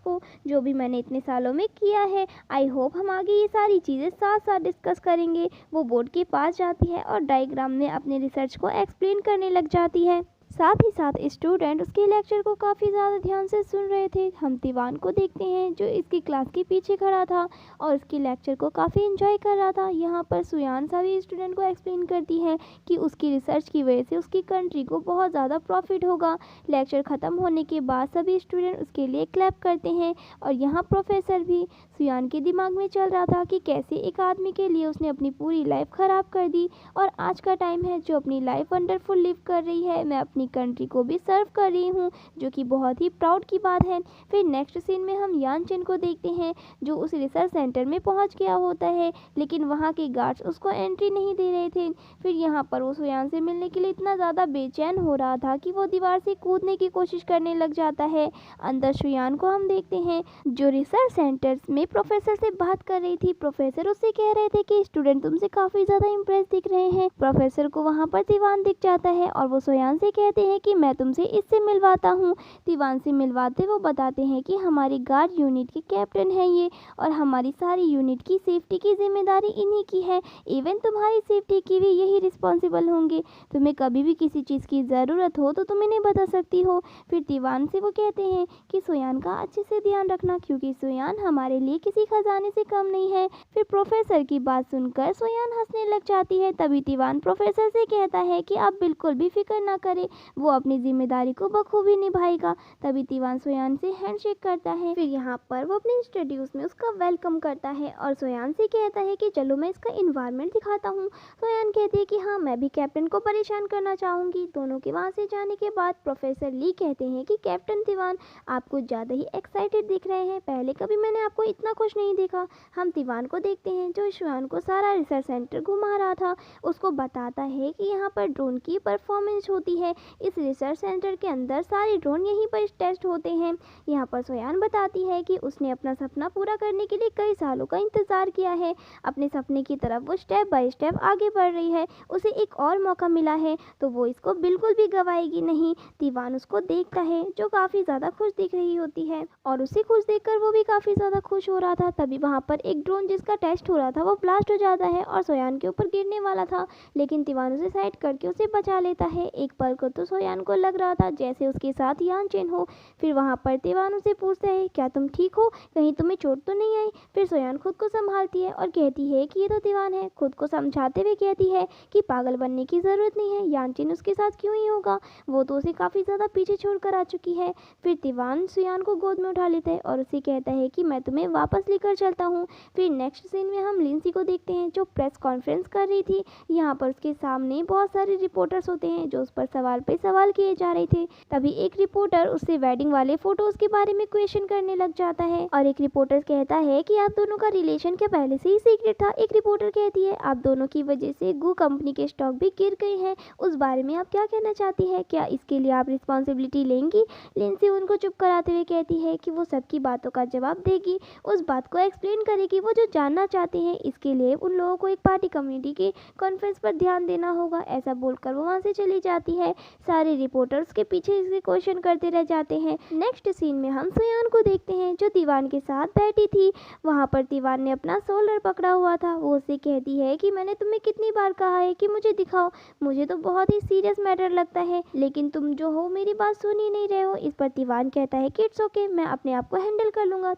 को जो भी मैंने इतने सालों में किया है। आई होप हम आगे ये सारी चीज़ें साथ साथ डिस्कस करेंगे। वो बोर्ड के पास जाती है और डायग्राम में अपने रिसर्च को एक्सप्लेन करने लग जाती है। साथ ही साथ स्टूडेंट उसके लेक्चर को काफ़ी ज़्यादा ध्यान से सुन रहे थे। हम तिवान को देखते हैं जो इसकी क्लास के पीछे खड़ा था और उसके लेक्चर को काफ़ी एंजॉय कर रहा था। यहाँ पर सुयान सभी स्टूडेंट को एक्सप्लेन करती है कि उसकी रिसर्च की वजह से उसकी कंट्री को बहुत ज़्यादा प्रॉफिट होगा। लेक्चर ख़त्म होने के बाद सभी स्टूडेंट उसके लिए क्लैप करते हैं और यहाँ प्रोफेसर भी। सुयान के दिमाग में चल रहा था कि कैसे एक आदमी के लिए उसने अपनी पूरी लाइफ ख़राब कर दी और आज का टाइम है जो अपनी लाइफ वंडरफुल लिव कर रही है, मैं अपनी कंट्री को भी सर्व कर रही हूँ, जो कि बहुत ही प्राउड की बात है। फिर नेक्स्ट सीन में हम यानचेन को देखते हैं जो उस रिसर्च सेंटर में पहुँच गया होता है लेकिन वहाँ के गार्ड्स उसको एंट्री नहीं दे रहे थे। फिर यहाँ पर वो सुयान से मिलने के लिए इतना ज़्यादा बेचैन हो रहा था कि वो दीवार से कूदने की कोशिश करने लग जाता है। अंदर सुयान को हम देखते हैं जो रिसर्च सेंटर में प्रोफेसर से बात कर रही थी। प्रोफेसर उससे कह रहे थे कि स्टूडेंट तुमसे काफ़ी ज़्यादा इम्प्रेस दिख रहे हैं। प्रोफेसर को वहाँ पर तिवान दिख जाता है और वो सोयान से कहते हैं कि मैं तुमसे इससे मिलवाता हूँ। तिवान से मिलवाते वो बताते हैं कि हमारी गार्ड यूनिट के कैप्टन हैं ये और हमारी सारी यूनिट की सेफ्टी की जिम्मेदारी इन्हीं की है, इवन तुम्हारी सेफ्टी की भी यही रिस्पॉन्सिबल होंगे। तुम्हें कभी भी किसी चीज़ की ज़रूरत हो तो तुम इन्हें बता सकती हो। फिर तिवान से वो कहते हैं कि सोयान का अच्छे से ध्यान रखना क्योंकि सोयान हमारे लिए किसी खजाने से कम नहीं है। फिर प्रोफेसर की बात सुनकर सोयान हंसने लग जाती है। तभी तिवान प्रोफेसर से कहता है कि आप बिल्कुल भी फिक्र ना करें, वो अपनी जिम्मेदारी को बखूबी निभाएगा। तभी तिवान सोयान से हैंडशेक करता है। फिर यहाँ पर वो अपने इंस्टीट्यूट में उसका वेलकम करता है और सोयान से कहता है कि चलो मैं इसका इन्वायरमेंट दिखाता हूँ। सोयान कहती है कि हाँ मैं भी कैप्टन को परेशान करना चाहूँगी। दोनों के वहाँ से जाने के बाद प्रोफेसर ली कहते हैं कि कैप्टन तिवान आप कुछ ज़्यादा ही एक्साइटेड दिख रहे हैं, पहले कभी मैंने आपको इतना खुश नहीं देखा। हम तिवान को देखते हैं जो सोयान को सारा रिसर्च सेंटर घुमा रहा था। उसको बताता है कि यहाँ पर ड्रोन की परफॉर्मेंस होती है, इस रिसर्च सेंटर के अंदर सारे ड्रोन यहीं पर टेस्ट होते हैं। यहाँ पर सोयान बताती है कि उसने अपना सपना पूरा करने के लिए कई सालों का इंतज़ार किया है, अपने सपने की तरफ वो स्टेप बाय स्टेप आगे बढ़ रही है, उसे एक और मौका मिला है तो वो इसको बिल्कुल भी गवाएगी नहीं। तिवान उसको देखता है जो काफ़ी ज़्यादा खुश दिख रही होती है और उसे खुश देखकर वो भी काफ़ी ज़्यादा खुश हो रहा था। तभी वहाँ पर एक ड्रोन जिसका टेस्ट हो रहा था वो ब्लास्ट हो जाता है और सोयान के ऊपर गिरने वाला था, लेकिन तिवान उसे साइड करके उसे बचा लेता है। एक पल को तो सोयान को लग रहा था जैसे उसके साथ यानचेन हो। फिर वहाँ पर तिवान उसे पूछता है क्या तुम ठीक हो, कहीं तुम्हें चोट तो नहीं आई। फिर सोयान खुद को संभालती है और कहती है कि ये तो तिवान है, खुद को समझाते हुए कहती है कि पागल बनने की ज़रूरत नहीं है, यानचेन उसके साथ क्यों ही होगा, वो तो उसे काफ़ी ज़्यादा पीछे छोड़ कर आ चुकी है। फिर तिवान सोयान को गोद में उठा लेता है और उसे कहता है कि मैं तुम्हें वापस लेकर चलता हूँ। फिर नेक्स्ट सीन में हम लिंसी को देखते हैं जो प्रेस कॉन्फ्रेंस कर रही थी। यहाँ पर उसके सामने बहुत सारे रिपोर्टर्स होते हैं जो उस पर सवाल पे पे सवाल किए जा रहे थे। तभी एक रिपोर्टर उससे वेडिंग वाले फोटोज के बारे में क्वेश्चन करने लग जाता है और एक रिपोर्टर कहता है कि आप दोनों का रिलेशन क्या पहले से ही सीक्रेट था। एक रिपोर्टर कहती है आप दोनों की वजह से गू कंपनी के स्टॉक भी गिर गए हैं, उस बारे में आप क्या कहना चाहती है, क्या इसके लिए आप रिस्पॉन्सिबिलिटी लेंगी। लिंसी उनको चुप कराते हुए कहती है कि वो सबकी बातों का जवाब देगी, उस बात को एक्सप्लेन करेगी वो जो जानना चाहते हैं। इसके लिए उन लोगों को एक पार्टी कम्युनिटी के कॉन्फ्रेंस पर ध्यान देना होगा। ऐसा बोलकर वो वहाँ से चली जाती है। सारे रिपोर्टर्स के पीछे इसे क्वेश्चन करते रह जाते हैं। नेक्स्ट सीन में हम सुयान को देखते हैं जो दीवान के साथ बैठी थी। वहाँ पर दीवान ने अपना शोल्डर पकड़ा हुआ था। वो उससे कहती है कि मैंने तुम्हें कितनी बार कहा है कि मुझे दिखाओ, मुझे तो बहुत ही सीरियस मैटर लगता है, लेकिन तुम जो हो मेरी बात सुन ही नहीं रहे हो। इस पर दीवान कहता है कि इट्स ओके, मैं अपने आप को हैंडल कर लूँगा।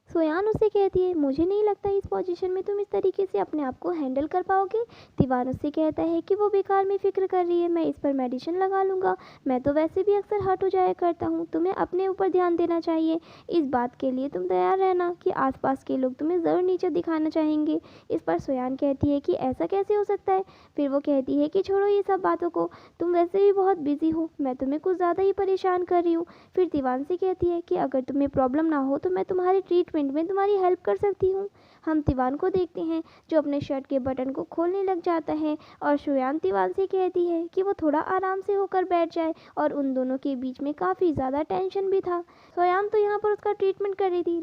सोयान उससे कहती है मुझे नहीं लगता इस पोजीशन में तुम इस तरीके से अपने आप को हैंडल कर पाओगे। दीवान उससे कहता है कि वो बेकार में फिक्र कर रही है, मैं इस पर मेडिसिन लगा लूँगा, मैं तो वैसे भी अक्सर हर्ट हो जाया करता हूँ, तुम्हें अपने ऊपर ध्यान देना चाहिए। इस बात के लिए तुम तैयार रहना कि आसपास के लोग तुम्हें ज़रूर नीचे दिखाना चाहेंगे। इस पर सोयान कहती है कि ऐसा कैसे हो सकता है। फिर वो कहती है कि छोड़ो ये सब बातों को, तुम वैसे भी बहुत बिजी हो, मैं तुम्हें कुछ ज़्यादा ही परेशान कर रही हूँ। फिर दीवान से कहती है कि अगर तुम्हें प्रॉब्लम ना हो तो मैं तुम्हारे ट्रीटमेंट में तुम्हारी हेल्प कर सकती हूँ। हम दीवान को देखते हैं जो अपने शर्ट के बटन को खोलने लग जाता है और सोयान दीवान से कहती है कि वो थोड़ा आराम से होकर बैठ जाए और उन दोनों के बीच में काफ़ी ज़्यादा टेंशन भी था। सोयान तो यहाँ पर उसका ट्रीटमेंट कर रही थी,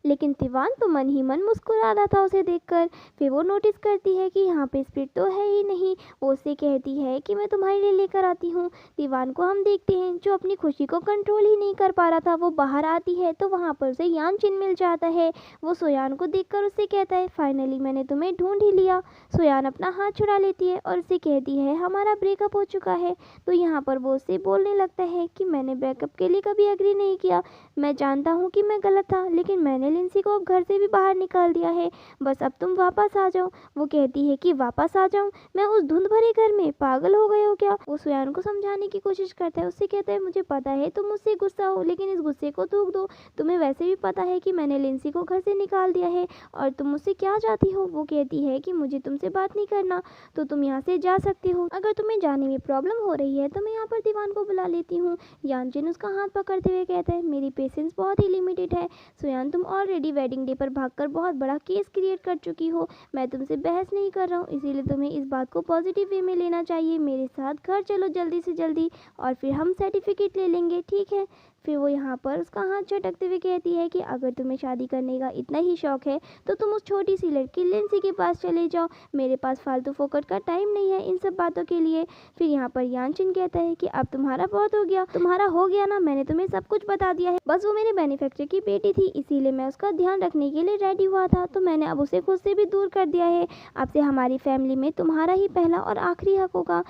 लेकिन दीवान तो मन ही मन मुस्कुरा रहा था उसे देखकर। फिर वो नोटिस करती है कि यहाँ पे स्पिरिट तो है ही नहीं। वो उससे कहती है कि मैं तुम्हारे लिए लेकर आती हूँ। दीवान को हम देखते हैं जो अपनी खुशी को कंट्रोल ही नहीं कर पा रहा था। वो बाहर आती है तो वहाँ पर उसे यानचिन मिल जाता है। वो सोयान को देखकर उससे कहता है फाइनली मैंने तुम्हें ढूंढ ही लिया। सोयान अपना हाथ छुड़ा लेती है और उससे कहती है हमारा ब्रेकअप हो चुका है। तो यहाँ पर वो उससे बोलने लगता है कि मैंने ब्रेकअप के लिए कभी एग्री नहीं किया, मैं जानता हूँ कि मैं गलत था, लेकिन मैंने लिंसी को अब घर से भी बाहर निकाल दिया है, बस अब तुम वापस आ जाओ। वो कहती है कि वापस आ जाऊँ, मैं उस धुंध भरे घर में, पागल हो गए हो क्या। वो सोयान को समझाने की कोशिश करता है, उससे कहता है मुझे पता है तुम मुझसे गुस्सा हो, लेकिन इस गुस्से को थूक दो, तुम्हें वैसे भी पता है कि मैंने लिंसी को घर से निकाल दिया है और तुम मुझसे क्या चाहती हो। वो कहती है कि मुझे तुमसे बात नहीं करना, तो तुम यहाँ से जा सकती हो, अगर तुम्हें जाने में प्रॉब्लम हो रही है तो मैं यहाँ पर दीवान को बुला लेती हूँ। यानचिन उसका हाथ पकड़ते हुए कहता है मेरी पेशेंस बहुत ही लिमिटेड है सोयान, तुम ऑलरेडी वेडिंग डे पर भागकर बहुत बड़ा केस क्रिएट कर चुकी हो, मैं तुमसे बहस नहीं कर रहा हूँ, इसीलिए तुम्हें इस बात को पॉजिटिव वे में लेना चाहिए। मेरे साथ घर चलो जल्दी से जल्दी और फिर हम सर्टिफिकेट ले लेंगे, ठीक है। फिर वो यहाँ पर उसका हाथ झटकते हुए कहती है कि अगर तुम्हें शादी करने का इतना ही शौक है तो तुम उस छोटी सी लड़की लिंसी के पास चले जाओ, मेरे पास फालतू फोकट का टाइम नहीं है इन सब बातों के लिए। फिर यहाँ पर यानचिन कहता है कि अब तुम्हारा बहुत हो गया, तुम्हारा हो गया ना, मैंने तुम्हें सब कुछ बता दिया है, बस वो मेरे बेनिफैक्चर की बेटी थी, इसीलिए मैं उसका ध्यान रखने के लिए रेडी हुआ था, तो मैंने अब उसे खुद से भी दूर कर दिया है। अब से हमारी फैमिली में तुम्हारा ही पहला और आखिरी हक होगा।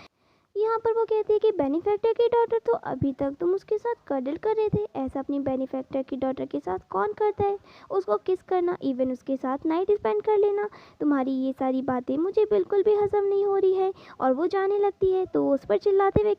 यहाँ पर वो कहती है कि बेनिफैक्टर की डॉटर, तो अभी तक तुम उसके साथ कडल कर रहे थे, ऐसा अपनी बेनिफैक्टर की डॉटर के साथ कौन करता है, उसको किस करना, इवन उसके साथ नाइट स्पेंड कर लेना, तुम्हारी ये सारी बातें मुझे बिल्कुल भी हजम नहीं हो रही है। और वो जाने लगती है तो वो उस पर चिल्लाते हुए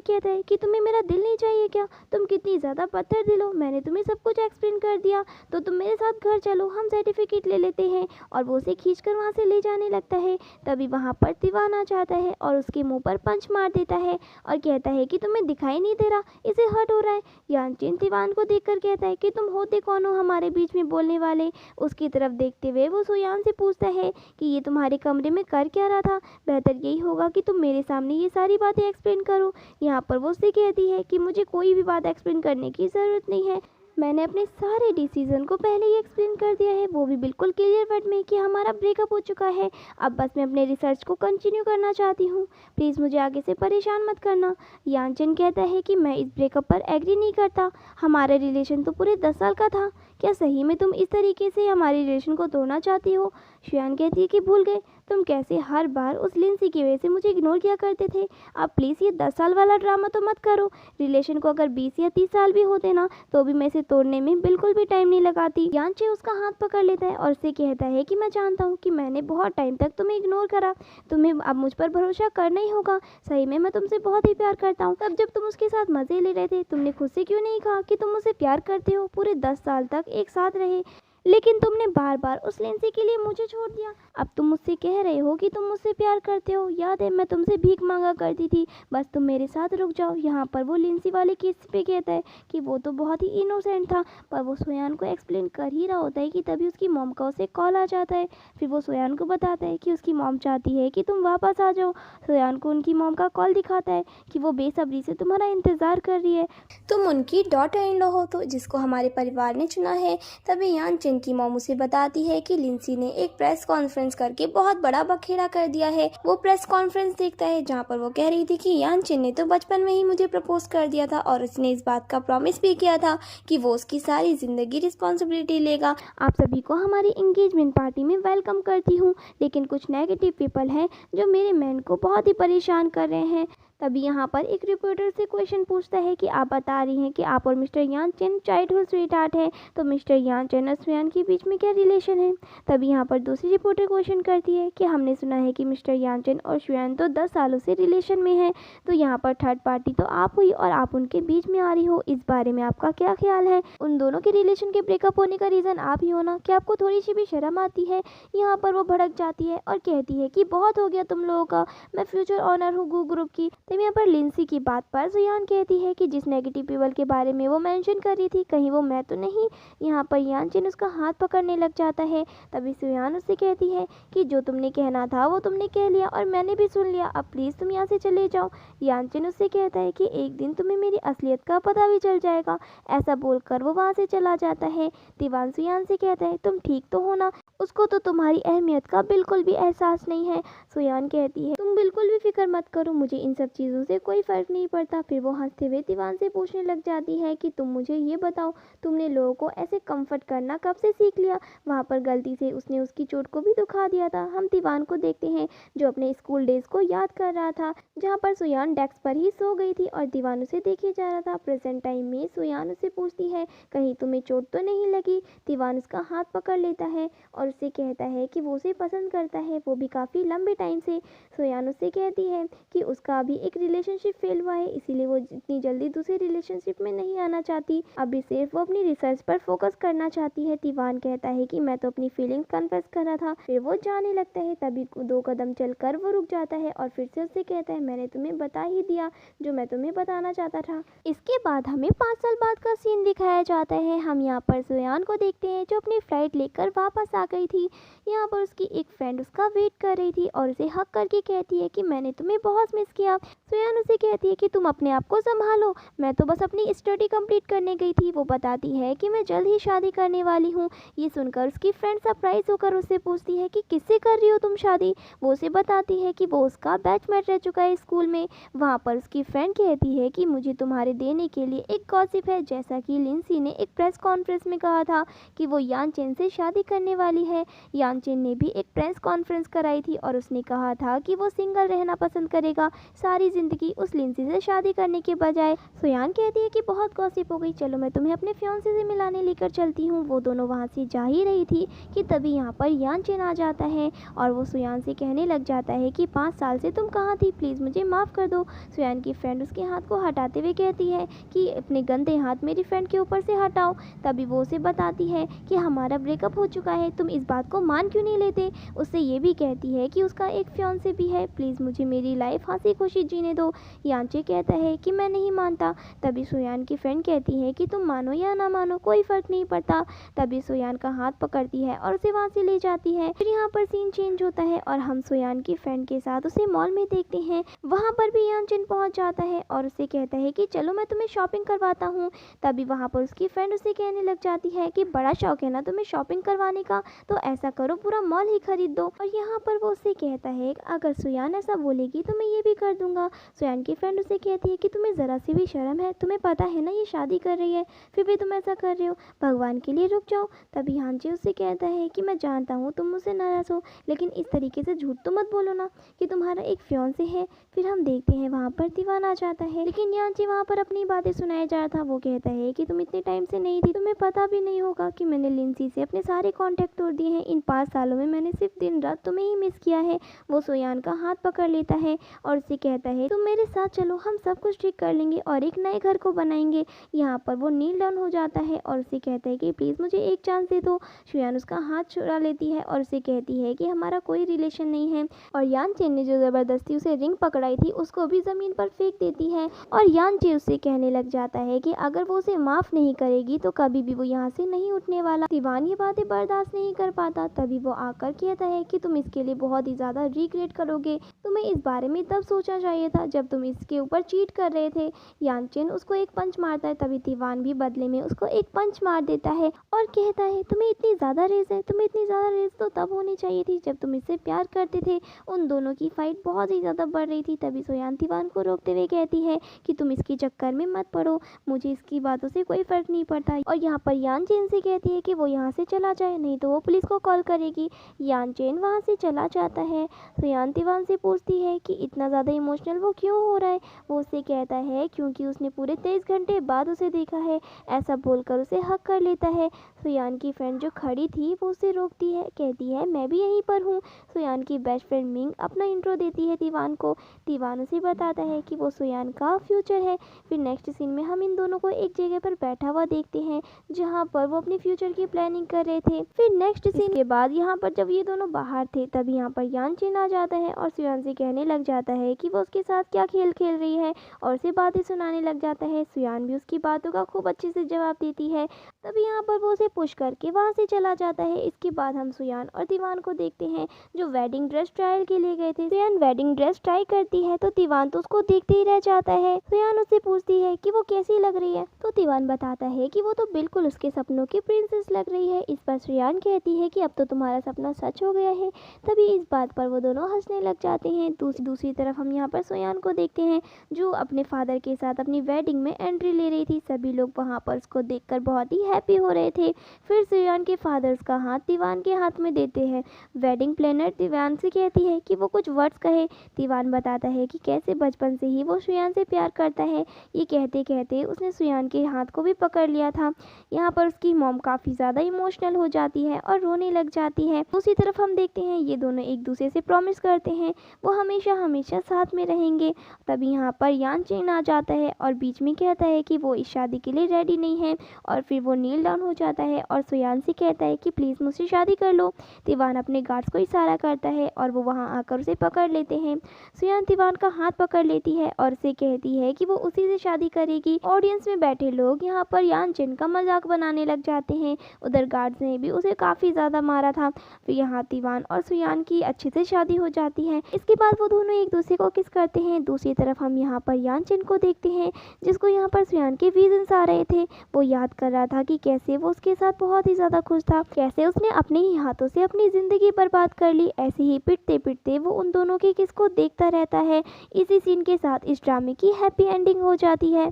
कहता है कि तुम्हें मेरा दिल नहीं चाहिए क्या, तुम कितनी ज़्यादा पत्थर दिल हो, मैंने तुम्हें सब कुछ एक्सप्लेन कर दिया, तो तुम मेरे साथ घर चलो, हम सर्टिफिकेट ले लेते हैं। और वो उसे खींच कर वहाँ से ले जाने लगता है। तभी वहाँ पर दीवान आ जाता है और के मुंह पर पंच मार देता है और कहता है कि तुम्हें दिखाई नहीं दे रहा, इसे हर्ट हो रहा है। यानचिन दीवान को देखकर कहता है कि तुम होते कौन हो हमारे बीच में बोलने वाले। उसकी तरफ देखते हुए वो सोयान से पूछता है कि ये तुम्हारे कमरे में कर क्या रहा था, बेहतर यही होगा कि तुम मेरे सामने ये सारी बातें एक्सप्लेन करो। यहाँ पर वो उससे कहती है कि मुझे कोई भी बात एक्सप्लेन करने की ज़रूरत नहीं है, मैंने अपने सारे डिसीजन को पहले ही एक्सप्लेन कर दिया है, वो भी बिल्कुल क्लियर वर्ड में कि हमारा ब्रेकअप हो चुका है, अब बस मैं अपने रिसर्च को कंटिन्यू करना चाहती हूँ, प्लीज़ मुझे आगे से परेशान मत करना। यानचिन कहता है कि मैं इस ब्रेकअप पर एग्री नहीं करता, हमारा रिलेशन तो पूरे 10 साल का था, क्या सही में तुम इस तरीके से हमारे रिलेशन को तोड़ना चाहती हो। सोयान कहती है कि भूल गए तुम कैसे हर बार उस लिंसी की वजह से मुझे इग्नोर किया करते थे, अब प्लीज़ ये 10 साल वाला ड्रामा तो मत करो, रिलेशन को अगर 20 या 30 साल भी होते ना तो भी मैं इसे तोड़ने में बिल्कुल भी टाइम नहीं लगाती। यानचिन उसका हाथ पकड़ लेता है और उससे कहता है कि मैं जानता हूँ कि मैंने बहुत टाइम तक तुम्हें इग्नोर करा, तुम्हें अब मुझ पर भरोसा करना ही होगा, सही में मैं तुमसे बहुत ही प्यार करता हूँ। तब जब तुम उसके साथ मज़े ले रहे थे तुमने खुद से क्यों नहीं कहा कि तुम मुझसे प्यार करते हो, पूरे 10 साल तक एक साथ रहे, लेकिन तुमने बार बार उस लिंसी के लिए मुझे छोड़ दिया। अब तुम मुझसे कह रहे हो कि तुम मुझसे प्यार करते हो। याद है मैं तुमसे भीख मांगा करती थी, बस तुम मेरे साथ रुक जाओ। यहाँ पर वो लिंसी वाले केस पे कहता है कि वो तो बहुत ही इनोसेंट था, पर वो सोयान को एक्सप्लेन कर ही रहा होता है कि तभी उसकी मॉम का उसे कॉल आ जाता है। फिर वो सोयान को बताता है कि उसकी मॉम चाहती है कि तुम वापस आ जाओ। सोयान को उनकी मॉम का कॉल दिखाता है कि वो बेसब्री से तुम्हारा इंतज़ार कर रही है, तुम उनकी डॉटर इन लॉ हो तो जिसको हमारे परिवार ने चुना है। तभी यान चेन की मॉम उसे बताती है कि लिंसी ने एक प्रेस कॉन्फ्रेंस करके बहुत बड़ा बखेड़ा कर दिया है। वो प्रेस कॉन्फ्रेंस देखता है जहाँ पर वो कह रही थी कि यान चेन ने तो बचपन में ही मुझे प्रपोज कर दिया था और उसने इस बात का प्रॉमिस भी किया था कि वो उसकी सारी जिंदगी रिस्पॉन्सिबिलिटी लेगा। आप सभी को हमारी एंगेजमेंट पार्टी में वेलकम करती हूँ, लेकिन कुछ नेगेटिव पीपल हैं जो मेरे मैन को बहुत ही परेशान कर रहे हैं। तभी यहाँ पर एक रिपोर्टर से क्वेश्चन पूछता है कि आप बता रही हैं कि आप और मिस्टर यान चेन चाइल्डहुड स्वीटहार्ट है, तो मिस्टर यान चेन और सुयान के बीच में क्या रिलेशन है। तभी यहाँ पर दूसरी रिपोर्टर क्वेश्चन करती है कि हमने सुना है कि मिस्टर यान चेन और सुयान तो 10 सालों से रिलेशन में है, तो यहाँ पर थर्ड पार्टी तो आप हुई और आप उनके बीच में आ रही हो, इस बारे में आपका क्या ख्याल है। उन दोनों के रिलेशन के ब्रेकअप होने का रीज़न आप ही हो ना, क्या आपको थोड़ी सी भी शर्म आती है। यहाँ पर वो भड़क जाती है और कहती है कि बहुत हो गया तुम लोगों का, मैं फ्यूचर ऑनर हूँ गू ग्रुप की। तब यहाँ पर लिंसी की बात पर सुयान कहती है कि जिस नेगेटिव पीपल के बारे में वो मेंशन कर रही थी कहीं वो मैं तो नहीं। यहाँ पर यान चेन उसका हाथ पकड़ने लग जाता है। तभी सुयान उससे कहती है कि जो तुमने कहना था वो तुमने कह लिया और मैंने भी सुन लिया, अब प्लीज़ तुम यहाँ से चले जाओ। यान चेन उससे कहता है कि एक दिन तुम्हें मेरी असलियत का पता भी चल जाएगा। ऐसा बोलकर वो वहाँ से चला जाता है। दीवान सुयान से कहता है तुम ठीक तो हो ना, उसको तो तुम्हारी अहमियत का बिल्कुल भी एहसास नहीं है। सुयान कहती है तुम बिल्कुल भी फिक्र मत करो, मुझे इन सब चीज़ों से कोई फ़र्क नहीं पड़ता। फिर वो हंसते हुए दीवान से पूछने लग जाती है कि तुम मुझे ये बताओ, तुमने लोगों को ऐसे कंफर्ट करना कब से सीख लिया। वहाँ पर गलती से उसने उसकी चोट को भी दुखा दिया था। हम दीवान को देखते हैं जो अपने स्कूल डेज को याद कर रहा था, जहाँ पर सुयान डेस्क पर ही सो गई थी और दीवान उसे देखे जा रहा था। प्रेजेंट टाइम में सुयान उसे पूछती है कहीं तुम्हें चोट तो नहीं लगी। दीवान उसका हाथ पकड़ लेता है और उससे कहता है कि वो उसे पसंद करता है, वो भी काफ़ी लंबे टाइम से। सुयान उससे कहती है कि उसका अभी एक रिलेशनशिप फेल हुआ है, इसीलिए वो इतनी जल्दी दूसरे रिलेशनशिप में नहीं आना चाहती, अभी सिर्फ वो अपनी रिसर्च पर फोकस करना चाहती है। दीवान कहता है कि मैं तो अपनी फीलिंग्स कन्फेस कर रहा था। फिर वो जाने लगता है, तभी 2 कदम चलकर वो रुक जाता है और फिर से उससे कहता है मैंने तुम्हें बता ही दिया जो मैं तुम्हें बताना चाहता था। इसके बाद हमें 5 साल बाद का सीन दिखाया जाता है। हम यहाँ पर सुयान को देखते हैं जो अपनी फ्लाइट लेकर वापस आ गई थी। यहाँ पर उसकी एक फ्रेंड उसका वेट कर रही थी और उसे हक करके कहती है कि मैंने तुम्हें बहुत मिस किया। सुयान उसे कहती है कि तुम अपने आप को संभालो, मैं तो बस अपनी स्टडी कंप्लीट करने गई थी। वो बताती है कि मैं जल्द ही शादी करने वाली हूँ। ये सुनकर उसकी फ्रेंड सरप्राइज होकर उससे पूछती है कि किससे कर रही हो तुम शादी। वो उसे बताती है कि वो उसका बैचमेट रह चुका है स्कूल में। वहाँ पर उसकी फ्रेंड कहती है कि मुझे तुम्हारे देने के लिए एक गॉसिप है, जैसा कि लिंसी ने एक प्रेस कॉन्फ्रेंस में कहा था कि वो यान चेन से शादी करने वाली है। यान चेन ने भी एक प्रेस कॉन्फ्रेंस कराई थी और उसने कहा था कि वो सिंगल रहना पसंद करेगा सारी ज़िंदगी उस लिंसी से शादी करने के बजाय। सुयान कहती है कि बहुत गॉसिप हो गई, चलो मैं तुम्हें अपने फियांसे से मिलाने लेकर चलती हूँ। वो दोनों वहाँ से जा ही रही थी कि तभी यहाँ पर यान चेन आ जाता है और वो सुयान से कहने लग जाता है कि 5 साल से तुम कहाँ थी, प्लीज़ मुझे माफ़ कर दो। सुयान की फ्रेंड उसके हाथ को हटाते हुए कहती है कि अपने गंदे हाथ मेरी फ्रेंड के ऊपर से हटाओ। तभी वो उसे बताती है कि हमारा ब्रेकअप हो चुका है, तुम इस बात को मान क्यों नहीं लेते। उससे ये भी कहती है कि उसका एक फियांसे भी है, प्लीज़ मुझे मेरी लाइफ हंसी खुशी जीने दो। यांचे कहता है कि मैं नहीं मानता। तभी सुयान की फ्रेंड कहती है कि तुम मानो या ना मानो कोई फ़र्क नहीं पड़ता। तभी सुयान का हाथ पकड़ती है और उसे वहाँ से ले जाती है। फिर यहाँ पर सीन चेंज होता है और हम सुयान की फ्रेंड के साथ उसे मॉल में देखते हैं। वहाँ पर भी यान चेन पहुँच जाता है और उसे कहता है कि चलो मैं तुम्हें शॉपिंग करवाता हूँ। तभी वहाँ पर उसकी फ्रेंड उसे कहने लग जाती है कि बड़ा शौक है ना तुम्हें शॉपिंग करवाने का, तो ऐसा करो पूरा मॉल ही खरीद दो। और यहाँ पर वो उससे कहता है अगर सुयान ऐसा बोलेगी तो मैं ये भी कर दूंगा। सुयान की फ्रेंड उसे कहती है कि तुम्हें ज़रा सी भी शर्म है, तुम्हें पता है ना ये शादी कर रही है, फिर भी तुम ऐसा कर रहे हो, भगवान के लिए रुक जाओ। तभी हांची उससे कहता है कि मैं जानता हूँ तुम मुझसे नाराज़ हो, लेकिन इस तरीके से झूठ तो मत बोलो ना कि तुम्हारा एक फियांसे है। फिर हम देखते हैं वहाँ पर दीवान आ जाता है, लेकिन यांची वहाँ पर अपनी बातें सुनाया जा रहा था। वो कहता है कि तुम इतने टाइम से नहीं थी, तुम्हें पता भी नहीं होगा कि मैंने लिंसी से अपने सारे कॉन्टैक्ट तोड़ दिए हैं। इन 5 सालों में मैंने सिर्फ दिन रात तुम्हें ही मिस किया है। वो सुयान का हाथ पकड़ लेता है और उससे कहता है तुम मेरे साथ चलो, हम सब कुछ ठीक कर लेंगे और एक नए घर को बनाएंगे। यहाँ पर वो नील डाउन हो जाता है और उससे कहता है कि प्लीज़ मुझे एक चांस दे दो। सुयान उसका हाथ छुड़ा लेती है और उसे कहती है कि हमारा कोई रिलेशन नहीं है, और यानचेन ने जो ज़बरदस्ती उसे रिंग पकड़ाई थी उसको भी ज़मीन पर फेंक देती है। और यानचे उससे कहने लग जाता है कि अगर वो उसे माफ़ नहीं करेगी तो कभी भी वो यहाँ से नहीं उठने वाला। दीवान ये बातें बर्दाश्त नहीं कर पाता, तभी वो आकर कहता है कि तुम इसके लिए बहुत ही ज़्यादा रिग्रेट करोगे, तुम्हें इस बारे में तब सोचना चाहिए था जब तुम इसके ऊपर चीट कर रहे थे। यानचेन उसको एक पंच मारता है, तभी दीवान भी बदले में उसको एक पंच मार देता है और कहता है तुम्हें इतनी ज़्यादा रेस है, तुम्हें इतनी ज़्यादा रेस तो तब होनी चाहिए थी जब तुम इससे प्यार करते थे। उन दोनों की फाइट बहुत ही ज़्यादा बढ़ रही थी, तभी सोयान दीवान को रोकते हुए कहती है कि तुम इसके चक्कर में मत पड़ो, मुझे इसकी बातों से कोई फ़र्क नहीं पड़ता। और यहाँ पर यानचेन से कहती है कि वो यहाँ से चला जाए, नहीं तो वो पुलिस को कॉल करेगी। यानचेन वहाँ से चला जाता है। सोयान दीवान से पूछती है कि इतना ज़्यादा इमोशनल वो क्यों हो रहा है। वो उससे कहता है क्योंकि उसने पूरे 23 घंटे बाद उसे देखा है। ऐसा बोलकर उसे हक कर लेता है। सोयान की फ्रेंड जो खड़ी थी वो उसे रोकती है, कहती है मैं भी यहीं पर हूँ। सोयान की बेस्ट फ्रेंड मिंग अपना इंट्रो देती है दीवान को। दीवान उसे बताता है कि वो सोयान का फ्यूचर है। फिर नेक्स्ट सीन में हम इन दोनों को एक जगह पर बैठा हुआ देखते हैं जहाँ पर वो अपने फ्यूचर की प्लानिंग कर रहे थे। फिर नेक्स्ट सीन के बाद यहाँ पर जब ये दोनों बाहर थे तभी यहाँ पर यानचेन आ जाता है और सोयान से कहने लग जाता है कि वो उसके साथ क्या खेल खेल रही है और उसे बातें सुनाने लग जाता है। सोयान भी उसकी बातों का खूब अच्छे से जवाब देती है। तभी यहाँ पर वो उसे पुश करके वहाँ से चला जाता है। इसके बाद हम सोयान और दीवान को देखते हैं जो वेडिंग ड्रेस ट्रायल के लिए गए थे। सोयान वेडिंग ड्रेस ट्राई करती है तो दीवान तो उसको देखते ही रह जाता है। सोयान उससे पूछती है कि वो कैसी लग रही है, तो दीवान बताता है कि वो तो बिल्कुल उसके सपनों की प्रिंसेस लग रही है। इस पर सोयान कहती है कि अब तो तुम्हारा सपना सच हो गया है। तभी इस बात पर वो दोनों हंसने लग जाते हैं। दूसरी तरफ हम यहाँ पर सोयान को देखते हैं जो अपने फादर के साथ अपनी वेडिंग में एंट्री ले रही थी। सभी लोग वहाँ पर उसको देखकर बहुत ही हैप्पी हो रहे थे। फिर सोयान के फादर का हाथ दीवान के हाथ में देते हैं। वेडिंग प्लानर दीवान से कहती है कि वो कुछ वर्ड्स कहे। दीवान बताता है कि कैसे बचपन से ही वो सोयान से प्यार करता है। ये कहते कहते उसने सोयान के हाथ को भी पकड़ लिया था। यहाँ पर उसकी मॉम काफ़ी ज़्यादा इमोशनल हो जाती है और रोने लग जाती है। दूसरी तरफ हम देखते हैं ये दोनों एक दूसरे से प्रॉमिस करते हैं वो हमेशा हमेशा साथ में रहेंगे। तभी यहाँ पर यानचेन आ जाता है और बीच में कहता है कि वो इस शादी के लिए रेडी नहीं है और फिर वो नील डाउन हो जाता है और सोयान से कहता है कि प्लीज़ मुझसे शादी कर लो। दीवान अपने गार्ड्स को इशारा करता है और वो वहाँ आकर उसे पकड़ लेते हैं। सोयान दीवान का हाथ पकड़ लेती है और उसे कहती है कि वो उसी से शादी करेगी। ऑडियंस में बैठे लोग यहाँ पर यानचेन का मजाक बनाने लग जाते हैं। उधर गार्ड्स ने भी उसे काफ़ी ज़्यादा मारा था। फिर यहाँ दीवान और सोयान की अच्छे से शादी हो जाती है। इसके बाद वो दोनों एक दूसरे को किस करते हैं। दूसरी तरफ हम यहाँ पर यानचेन को देखते हैं जिसको यहाँ पर सोयान के विजन्स आ रहे थे। वो याद कर रहा था कि कैसे वो उसके साथ बहुत ही ज़्यादा खुश था, कैसे उसने अपने ही हाथों से अपनी ज़िंदगी बर्बाद कर ली। ऐसे ही पिटते पिटते वो उन दोनों की किस को देखता रहता है। इसी सीन के साथ इस ड्रामे की हैप्पी एंडिंग हो जाती है।